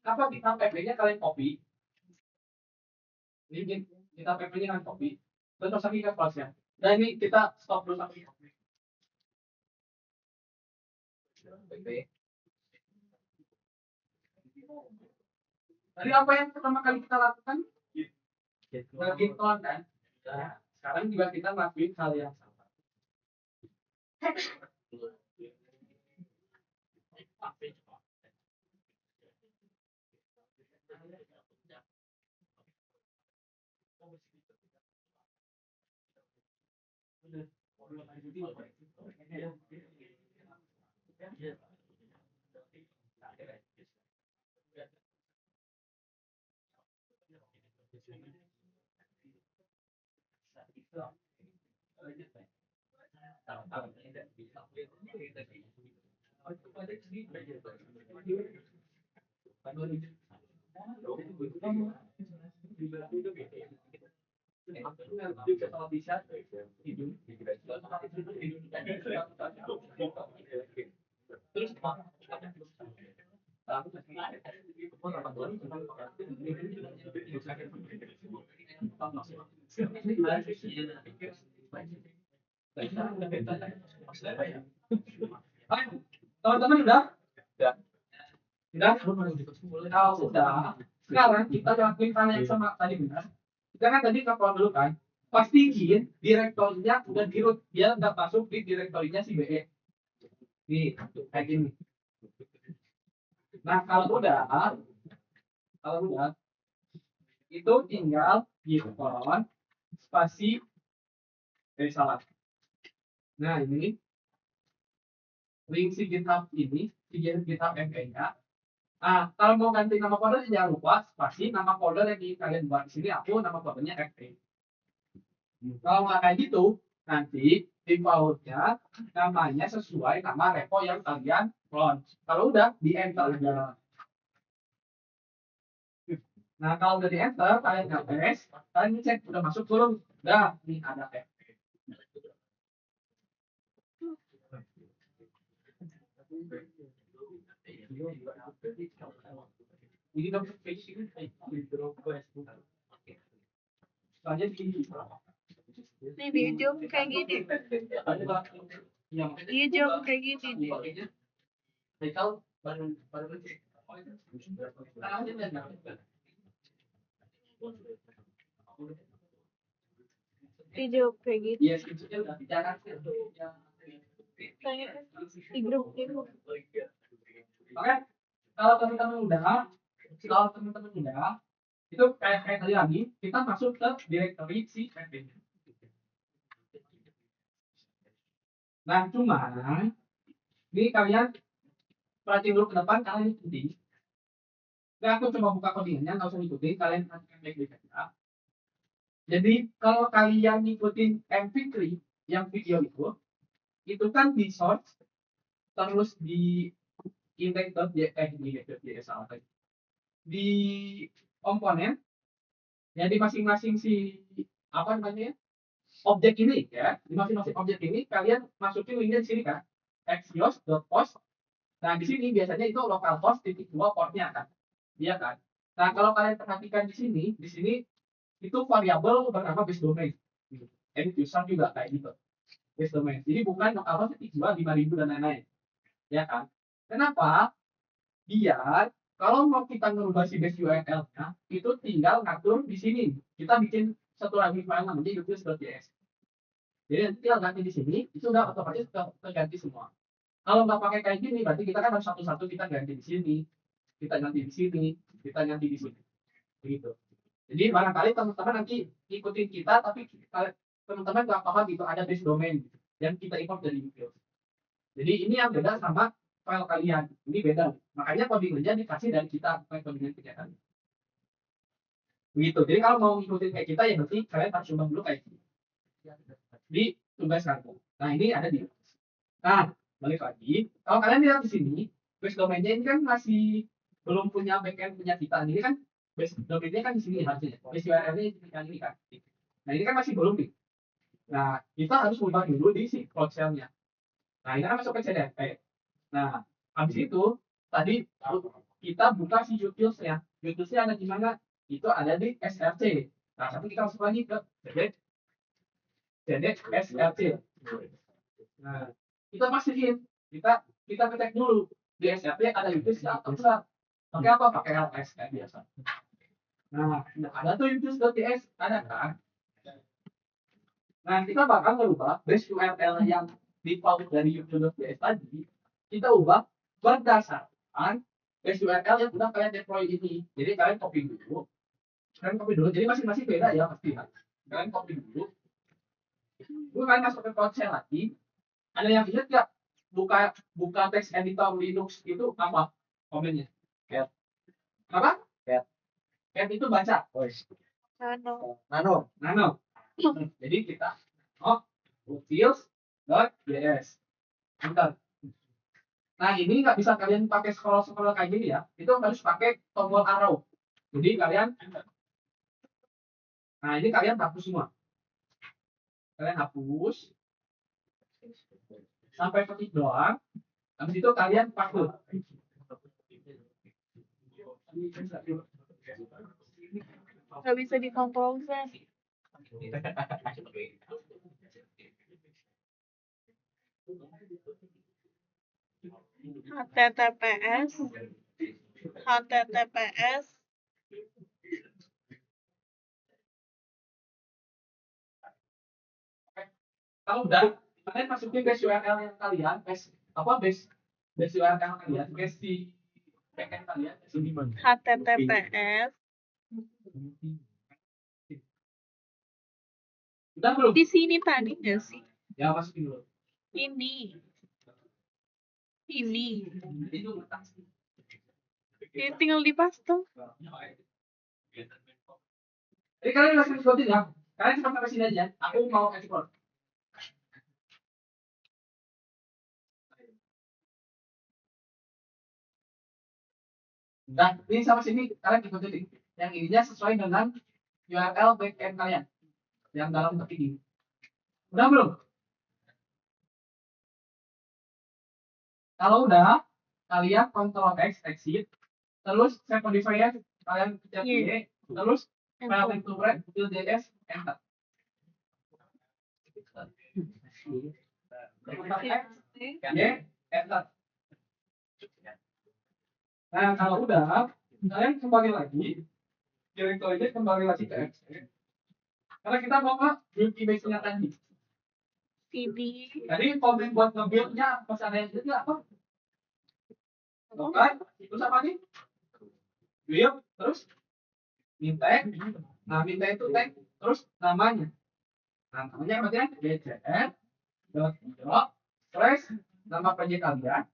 apa kita PP-nya kalian copy. Ini kita PP-nya kan copy. Terus lagi ke flashnya. Dan ini kita stop dulu sampai PP. Tadi apa yang pertama kali kita lakukan? Login clone kan? Nah, sekarang juga kita ngelakuin hal yang sama. Teman-teman udah? Udah? Kalau sudah, sekarang kita lakuin hal yang sama tadi benar. Kita kan tadi kapal dulu kan, pastiin direktorinya udah di root, dia nggak masuk di direktorinya si BE. Nih, kayak gini. Nah kalau udah, itu tinggal gitpon spasi salah. Nah ini link si GitHub ini, si GitHub FA-nya. Ah, kalau mau ganti nama folder jangan lupa spasi nama folder yang kalian buat di sini aku nama foldernya FA. Kalau nggak kayak gitu, nanti defaultnya namanya sesuai nama repo yang kalian clone. Kalau udah di enter aja. Nah kalau udah di enter kalian nge-paste, kalian cek udah masuk belum? Udah, ini ada FA. Ini dapat page ini aja di Nih dia jawab kayak gini. Dia jawab kayak gini. Dia jawab kayak gini. Iya, skripsinya udah bicara Kayak di grup itu. Oke, kalau teman-teman udah, itu kayak tadi lagi, kita masuk ke directory si admin. Nah, cuman ini kalian perhatiin dulu ke depan, kalian ikuti. Nah, aku coba buka codingannya, nggak usah ikuti, kalian perhatikan baik-baik aja. Jadi, kalau kalian ngikutin MP3 yang video itu kan di source, terus di index.js salah tadi. Di komponen, ya di masing-masing si apa namanya objek ini ya, di masing-masing objek ini kalian masukin linknya di sini kan, axios.post. Nah di sini biasanya itu localhost titik dua portnya kan, iya kan. Nah kalau kalian perhatikan di sini itu variabel bernama base domain. End user juga kayak gitu, base domain. Jadi bukan localhost titik dua 5000 dan lain-lain, ya kan. Kenapa? Biar kalau mau kita ngerubah si base URL-nya, itu tinggal ngatur di sini. Kita bikin satu lagi file namanya utils.js. Jadi nanti tinggal ganti di sini, itu udah otomatis terganti semua. Kalau nggak pakai kayak gini, berarti kita kan harus satu-satu kita ganti di sini, kita ganti di sini, kita ganti di sini. Begitu. Jadi barangkali teman-teman nanti ikutin kita, tapi teman-teman nggak paham itu ada base domain yang kita import dari utils. Jadi ini yang beda sama file kalian, ini beda. Makanya codingannya dikasih dari kita, bukan codingan kenyataan. Begitu. Jadi kalau mau ngikutin kayak kita ya nanti kalian harus coba dulu kayak gini. Di tugas kamu. Nah ini ada di. Nah balik lagi. Kalau kalian lihat di sini, base domainnya ini kan masih belum punya backend punya kita. Ini kan base domainnya kan di sini harusnya. Base URL-nya yang ini kan. Nah ini kan masih belum nih. Nah kita harus ubah dulu di si cloud shell-nya. Nah ini kan masuk ke CDP. Nah habis itu tadi kita buka si utils-nya. Utils-nya ada di mana? Itu ada di src. Nah nanti kita masuk lagi ke src. Nah kita pastiin, kita ngecek dulu di src ada utils atau enggak. Pakai apa? Pakai ls kayak biasa. Nah, ada tuh use.ts, ada kan? Nah, kita bakal merubah base URL yang default dari use.ts tadi, kita ubah berdasarkan base URL yang udah kalian deploy ini. Jadi kalian copy dulu. Jadi masing-masing beda ya pasti ya. Kalian copy dulu. Gue kalian masuk ke code shell lagi. Ada yang ingat nggak? Buka text editor Linux itu apa komennya? Cat. Apa? Cat. Cat itu baca. Nano. Jadi kita utils.js. Bentar. Nah ini nggak bisa kalian pakai scroll kayak gini ya. Itu harus pakai tombol arrow. Jadi kalian, nah ini kalian hapus semua. Kalian hapus sampai ketik doang. Habis itu kalian pakai. Nggak bisa dikontrol Z. HTTPS Kalau udah, kalian masukin base URL yang kalian, base URL kalian, base di backend kalian, HTTPS udah belum? di sini tadi nggak sih? Ya masukin dulu. Ini Itu ya, tinggal dipaste. Jadi kalian langsung sebutin ya. Kalian cuma sampai sini aja. Aku mau ekspor. Nah, ini sama sini kalian ikutin. Yang ininya sesuai dengan URL backend kalian yang dalam ketik ini. Udah belum? Kalau udah, kalian Ctrl X exit, terus save modifier kalian pencet Y, terus file to break .js enter. Y enter. Nah kalau udah, kalian kembali lagi, direktorinya kembali lagi ke X. Karena kita mau ke build image-nya tadi. Ini Jadi komen buat nge-build-nya pesannya itu apa? Oke, itu apa nih? Build, terus min-tag. Nah, min-tag itu tag, terus namanya. Nah, namanya berarti kan bcn.io/, nama project kalian.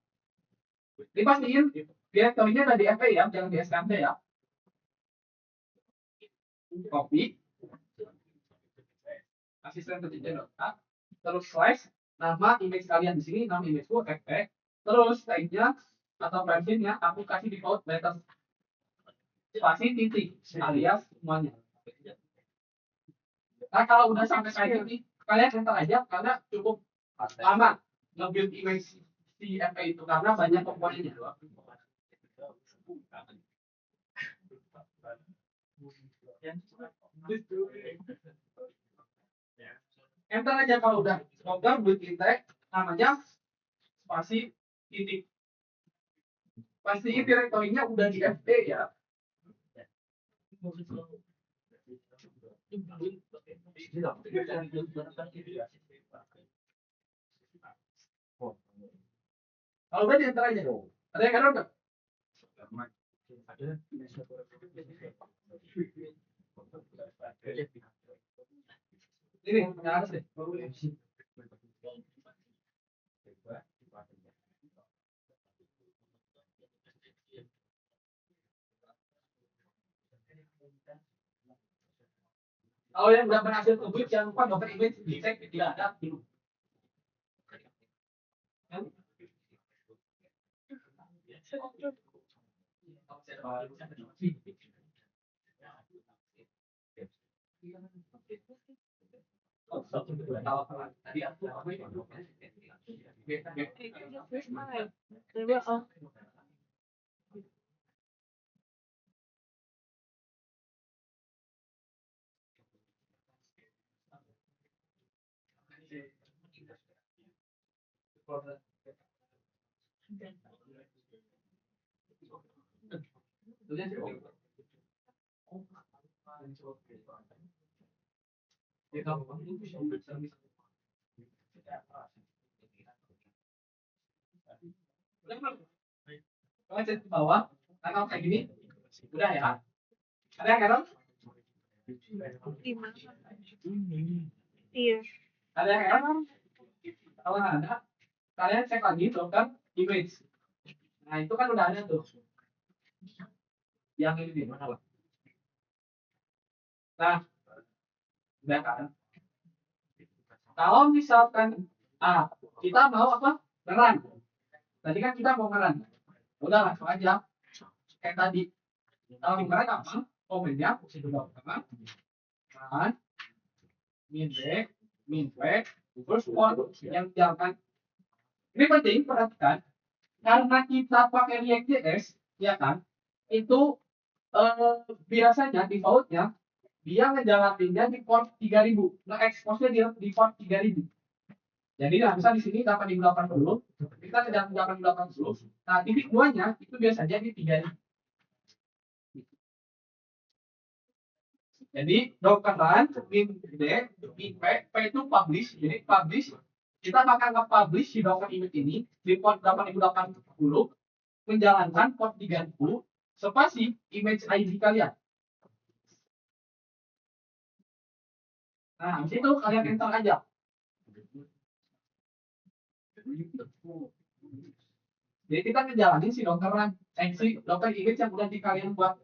Dipastiin direktorinya ada di FP ya, jangan di SKMD ya. Copy. Asisten kerja.a, terus slash nama image kalian di sini, nama imageku FP, terus tag-nya atau versionnya aku kasih default letter spasi titik alias semuanya. Nah kalau udah sampai kayak gini, kalian enter aja karena cukup lama nge-build image si FP itu karena banyak komponennya. Enter aja kalau udah logger build intake namanya spasi titik. Pastiin direktorinya udah di FP ya. Kalau udah diantar aja dong. Ada yang error nggak? Ini yang atas deh. Kalau yang udah berhasil nge-build jangan lupa docker image dicek tidak ada dulu. Kalau cek ke bawah, kalau kayak gini, udah ya. Ada yang error? Gimana? Iya. Ada yang error? Kalau nggak ada, kalian cek lagi dokter image. Nah itu kan udah ada tuh. Yang ini di mana lah? Nah, udah kan? Kalau misalkan kita mau apa? Ngeran. Tadi kan kita mau ngeran. Udah langsung aja. Kayak tadi. Kalau ngeran apa? Komennya sudah kan? Kan? Min back, min back, terus one yang jalan. Ini penting perhatikan karena kita pakai React.js, ya kan? Itu biasanya defaultnya dia ngejalaninnya di port 3000, nge-expose-nya di port 3000. Jadi nah, misal di sini 8080, kita ke dalam 8080. Nah, titik duanya itu biasanya di 3000. Jadi dokeran min d min p itu publish. Jadi publish kita bakal nge-publish si docker image ini di port 8080 menjalankan port 3000 spasi image ID kalian. Nah, habis itu kalian enter aja. Jadi kita ngejalanin si dokeran, si docker image yang udah di kalian buat.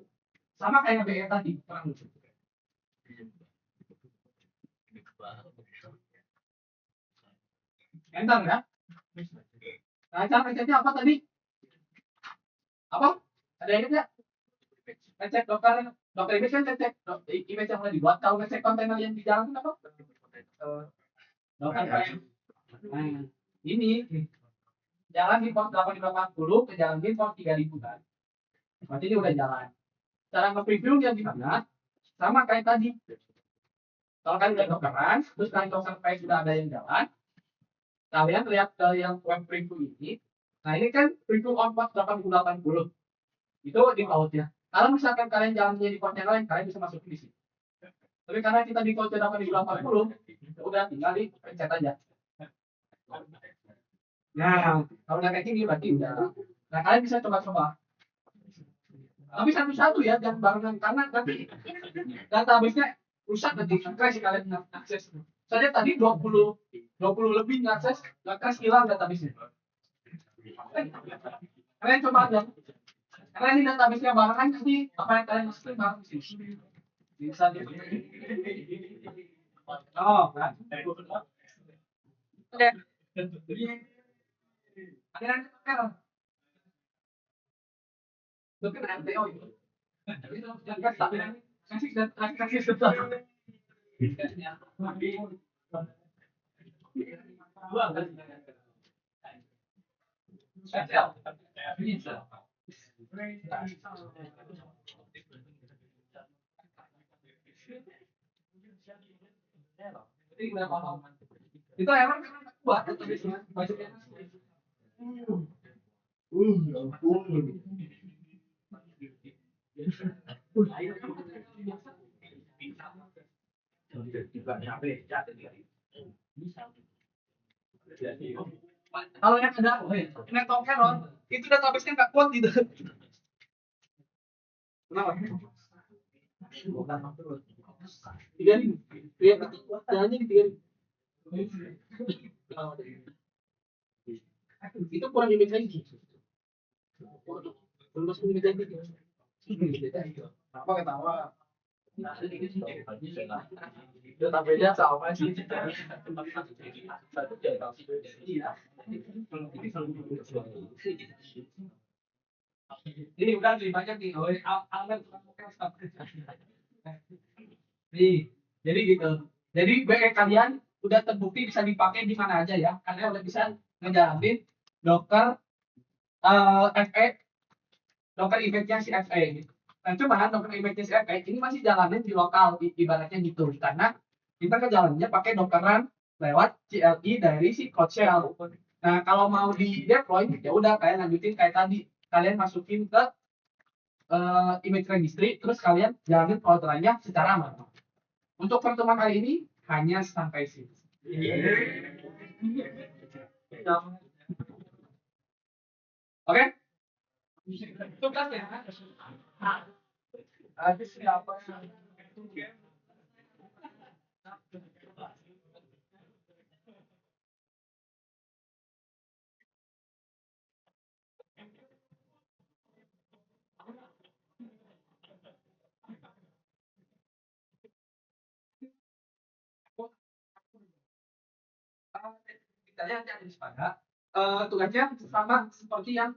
Sama kayak BE tadi, kurang lucu. Enter ya. Nah, cara ngeceknya apa tadi? Apa? Ada yang ingat ya? Ngecek docker image kan ngecek image yang udah dibuat. Kalau ngecek kontainer yang di jalan apa? Docker file. Nah, ini jalan di port 8080 ke jalan di port 3000 kan. Berarti ini udah jalan. Cara nge-preview-nya gimana? Sama kayak tadi. Kalau kalian udah dockeran, terus kalian docker file sudah ada yang jalan, kalian lihat ke yang web preview ini. Nah, ini kan preview on port 8080. Itu default-nya. Kalau misalkan kalian jalannya di port yang lain, kalian bisa masuk di sini. Tapi karena kita default-nya 8080, udah tinggal di pencet aja. Nah, kalau udah kayak gini berarti udah. Nah, kalian bisa coba-coba. Tapi satu-satu ya, jangan barengan karena nanti database-nya rusak nanti crash kalian akses. Saya tadi 20 lebih ngakses, nggak crash hilang database-nya. Kalian coba aja. Karena ini database-nya barengan nanti apa yang kalian masukin bareng di sini. Bisa di. Oh, kan? Udah. Ada yang kan? Itu kan RTO itu. Yang kan tak kasih sebentar. Itu emang buat budgetnya. Kalau yang ada network error, itu database-nya nggak kuat gitu. Kenapa? 3000. Lihat jalannya di 3000. Itu kurang image lagi. Belum masuk image lagi. Kenapa ketawa? Database-nya sama sih. Ini udah lebih banyak nih. Nih, jadi gitu. Jadi BE kalian udah terbukti bisa dipakai di mana aja ya. Kalian udah bisa ngejalanin Docker FE, Docker image-nya si FE gitu. Nah, cuman Docker image-nya si FE ini masih jalanin di lokal ibaratnya gitu. Karena kita ngejalannya pakai Dockeran lewat CLI dari si Cloud Shell. Nah, kalau mau di deploy ya udah kalian lanjutin kayak tadi. Kalian masukin ke image registry, terus kalian jalanin orderannya secara manual. Untuk pertemuan kali ini hanya sampai sini. Oke? Tugasnya. Ada siapa yang kita lihat yang pada tugasnya sama seperti yang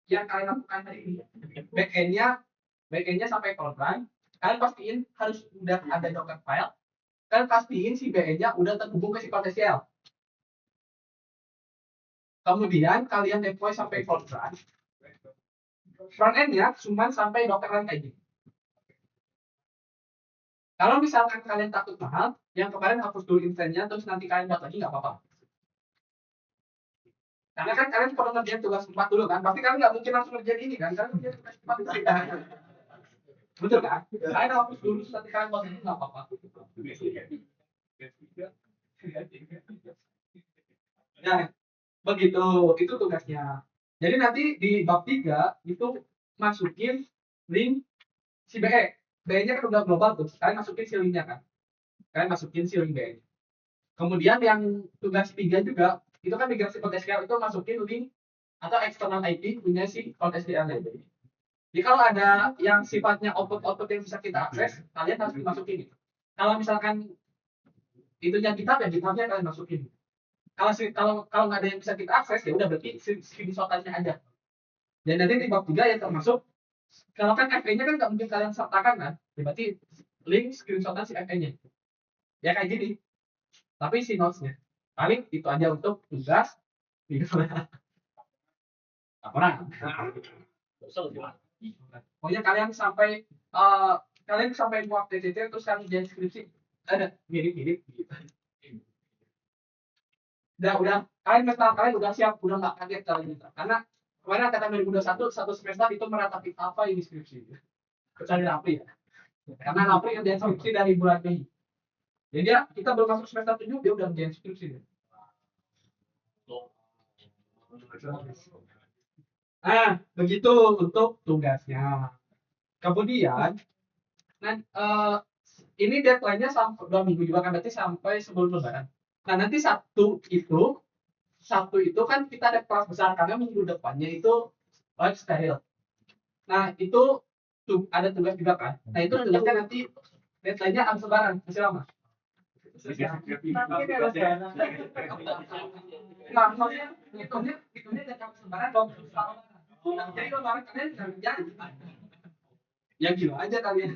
kalian lakukan hari ini. Backendnya sampai korban. Kalian pastiin harus udah ada Docker file. Kalian pastiin si backendnya udah terhubung ke si SQL. Kemudian kalian deploy sampai korban. Frontendnya cuma sampai Docker run kayak gini. Kalau misalkan kalian takut mahal, yang kemarin hapus dulu instannya, terus nanti kalian buat lagi nggak apa-apa. Karena kan kalian perlu ngerjain tugas 4 dulu kan, pasti kalian nggak mungkin langsung ngerjain ini kan, kalian ngerjain tugas 4 dulu kan. Betul kan? Kalian hapus dulu, terus nanti kalian buat lagi nggak apa-apa. Nah, begitu, itu tugasnya. Jadi nanti di bab 3 itu masukin link si BE. BE-nya kan udah global tuh, kalian masukin si linknya kan. Kalian masukin si link BE. Kemudian yang tugas 3 juga, itu kan migrasi code SQL itu masukin link atau external IP punya si code SQL. Jadi kalau ada yang sifatnya output yang bisa kita akses, kalian harus dimasukin. Kalau misalkan itunya GitHub, ya GitHub-nya kalian masukin. Kalau nggak ada yang bisa kita akses, ya udah berarti screenshot-nya aja. Dan nanti di bab 3 yang termasuk, kalau kan FA-nya kan nggak mungkin kalian sertakan kan, ya berarti link screenshot-nya si FA-nya. Ya kayak gini. Tapi si notes-nya. Paling itu aja untuk tugas video. Orang. Pokoknya kalian sampai buat TCT terus kalian deskripsi ada mirip-mirip gitu. Udah kalian mental kalian udah siap, udah nggak kaget kalian gitu. Karena kemarin kata 2021 satu semester itu meratapi apa ini skripsi. Kecuali Rapli ya. Karena Rapli yang deskripsi dari bulan Mei. Jadi kita belum masuk semester 7 dia udah deskripsi. Nah, begitu untuk tugasnya. Kemudian, ini deadline-nya sampai 2 minggu juga kan, berarti sampai sebelum Lebaran. Nah, nanti Sabtu itu kan kita ada kelas besar karena minggu depannya itu live steril. Nah, itu ada tugas juga kan. Nah, itu tugasnya nanti deadline-nya abis Lebaran, masih lama. Nah, maksudnya hitungnya dari abis Lebaran dong. Jadi Lebaran kalian kerja. Ya gila aja kalian.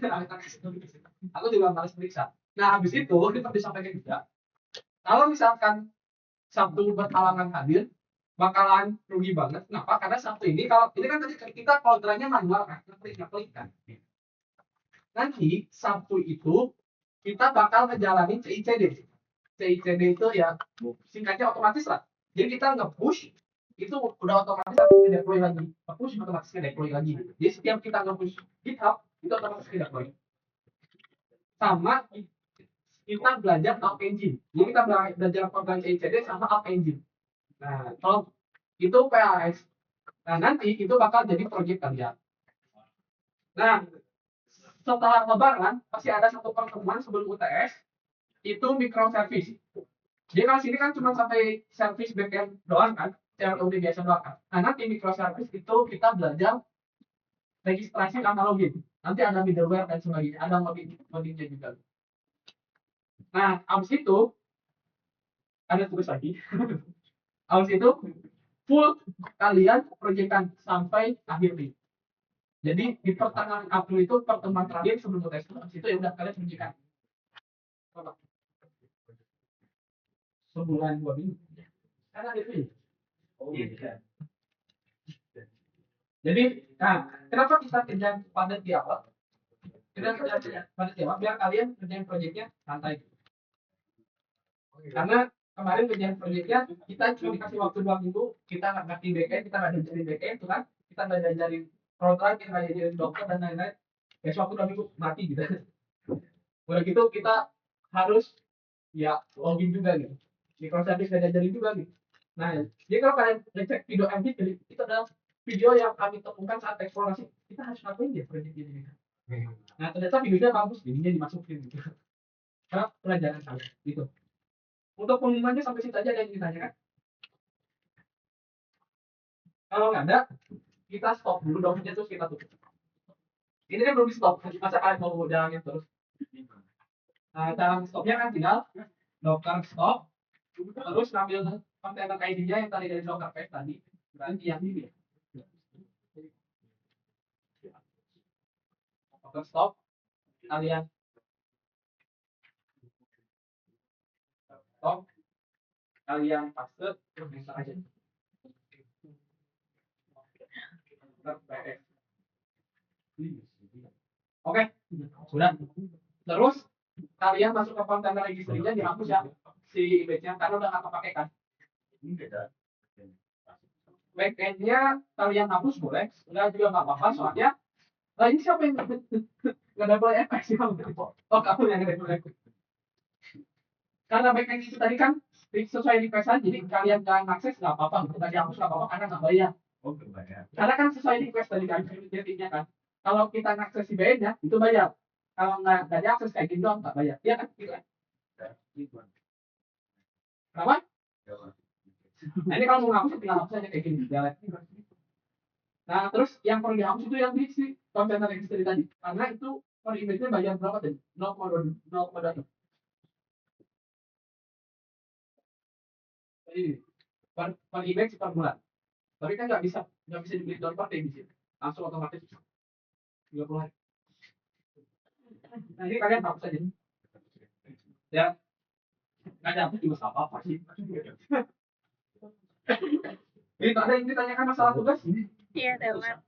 Aku juga malas periksa. Nah, habis itu kita disampaikan juga. Kalau misalkan Sabtu berhalangan hadir, bakalan rugi banget. Kenapa? Karena Sabtu ini kalau ini kan tadi kita orderannya manual kan, ngeklik kan. Nanti Sabtu itu kita bakal ngejalanin CICD. CICD itu ya singkatnya otomatis lah. Jadi kita nge-push itu udah otomatis deploy lagi. Nge-push otomatis deploy lagi. Jadi setiap kita nge-push GitHub itu otomatis deploy. Sama kita belajar App Engine. Jadi kita belajar program CICD sama App Engine. Nah, kalau itu PAS. Nah, nanti itu bakal jadi proyek kalian. Nah, setelah Lebaran pasti ada satu pertemuan sebelum UTS itu microservice. Jadi kalau sini kan cuma sampai service backend doang kan, CLOD biasa doang kan. Nah, nanti microservice itu kita belajar registrasi sama login. Nanti ada middleware dan sebagainya, ada moddingnya juga. Nah, abis itu ada tugas lagi. Abis itu full kalian proyekkan sampai akhir Mei. Jadi di pertengahan April itu pertemuan terakhir sebelum UTS. Abis itu ya udah kalian proyekkan. Sebulan 2 minggu. Karena itu. Oh iya. Jadi, nah, kenapa kita kerja padat di awal? Kita kerja padat di awal biar kalian kerjain proyeknya santai. Karena kemarin kerjaan proyeknya kita cuma dikasih waktu 2 minggu, kita nggak ngerti backend, kita nggak ngajarin backend, itu kan kita nggak ngajarin kalau terakhir kayak jadi dokter dan lain-lain, besok udah minggu mati gitu. Udah gitu kita harus ya login juga gitu. Microservice nggak diajarin juga gitu. Nah, jadi kalau kalian ngecek video MV, itu adalah video yang kami temukan saat eksplorasi. Kita harus ngapain ya project ini? Nah, ternyata videonya bagus, jadinya dimasukin gitu. Karena pelajaran kalian gitu. Untuk pengumumannya sampai situ aja ada yang ditanyakan. Kalau nggak ada, kita stop dulu dokumennya terus kita tutup. Ini kan belum di stop, masa kalian mau jalanin terus. Nah, cara stopnya kan tinggal docker stop, terus ngambil kontainer ID-nya yang tadi dari docker paste tadi, berarti yang ini. Docker stop, kalian stop, kalian paste, terus bisa aja. Oke, sudah. Terus kalian masuk ke kontainer registrinya dihapus ya si image-nya karena udah nggak kepake kan. Backend-nya kalian hapus boleh, enggak juga nggak apa-apa soalnya. Nah ini siapa yang nggak double effect sih kamu? Oh kamu yang double effect. Karena backend itu tadi kan sesuai request jadi kalian nggak akses nggak apa-apa, kita dihapus nggak apa-apa karena nggak bayar. Karena kan sesuai request tadi kan, intinya kan. Kalau kita ngakses si BN-nya itu bayar. Kalau nggak diakses kayak gini doang nggak bayar. Iya kan? Gitu kan? Kenapa? Nah ini kalau mau ngapus tinggal hapus aja kayak gini. Nah terus yang perlu dihapus itu yang di si kontainer registry tadi. Karena itu per image-nya bayar berapa tadi? 0,2. Jadi per image per bulan. Tapi kan nggak bisa dibeli download per day di sini. Langsung otomatis 30 hari. Nah ini kalian hapus aja. Ya, nggak ada hapus juga nggak apa-apa sih. Itu ada yang ditanyakan masalah tugas? Iya, dalam.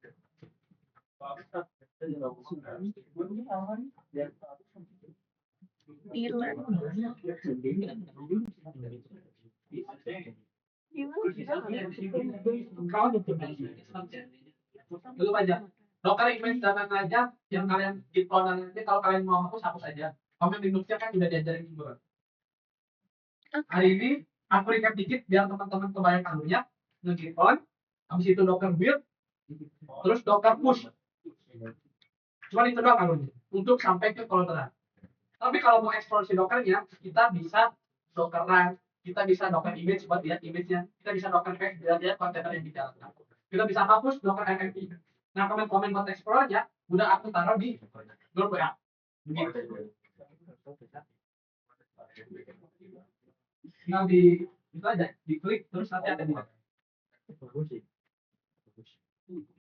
Gila. Tutup aja. Docker image dan lain aja yang kalian deploy nanti kalau kalian mau hapus aja. Komen Linuxnya kan udah diajarin juga. Hari ini aku recap dikit biar teman-teman kebayang alurnya. Nge-click on, habis itu docker build, terus docker push. Cuma itu doang alurnya untuk sampai ke collateral. Tapi kalau mau eksplorasi dockernya, kita bisa docker run, kita bisa docker image buat lihat image-nya, kita bisa docker paste biar lihat kontainer yang dijalankan. Kita bisa hapus docker NMP. Nah, komen-komen buat explore aja, udah aku taruh di grup WA. Begitu. Tinggal di itu aja, diklik terus nanti ada di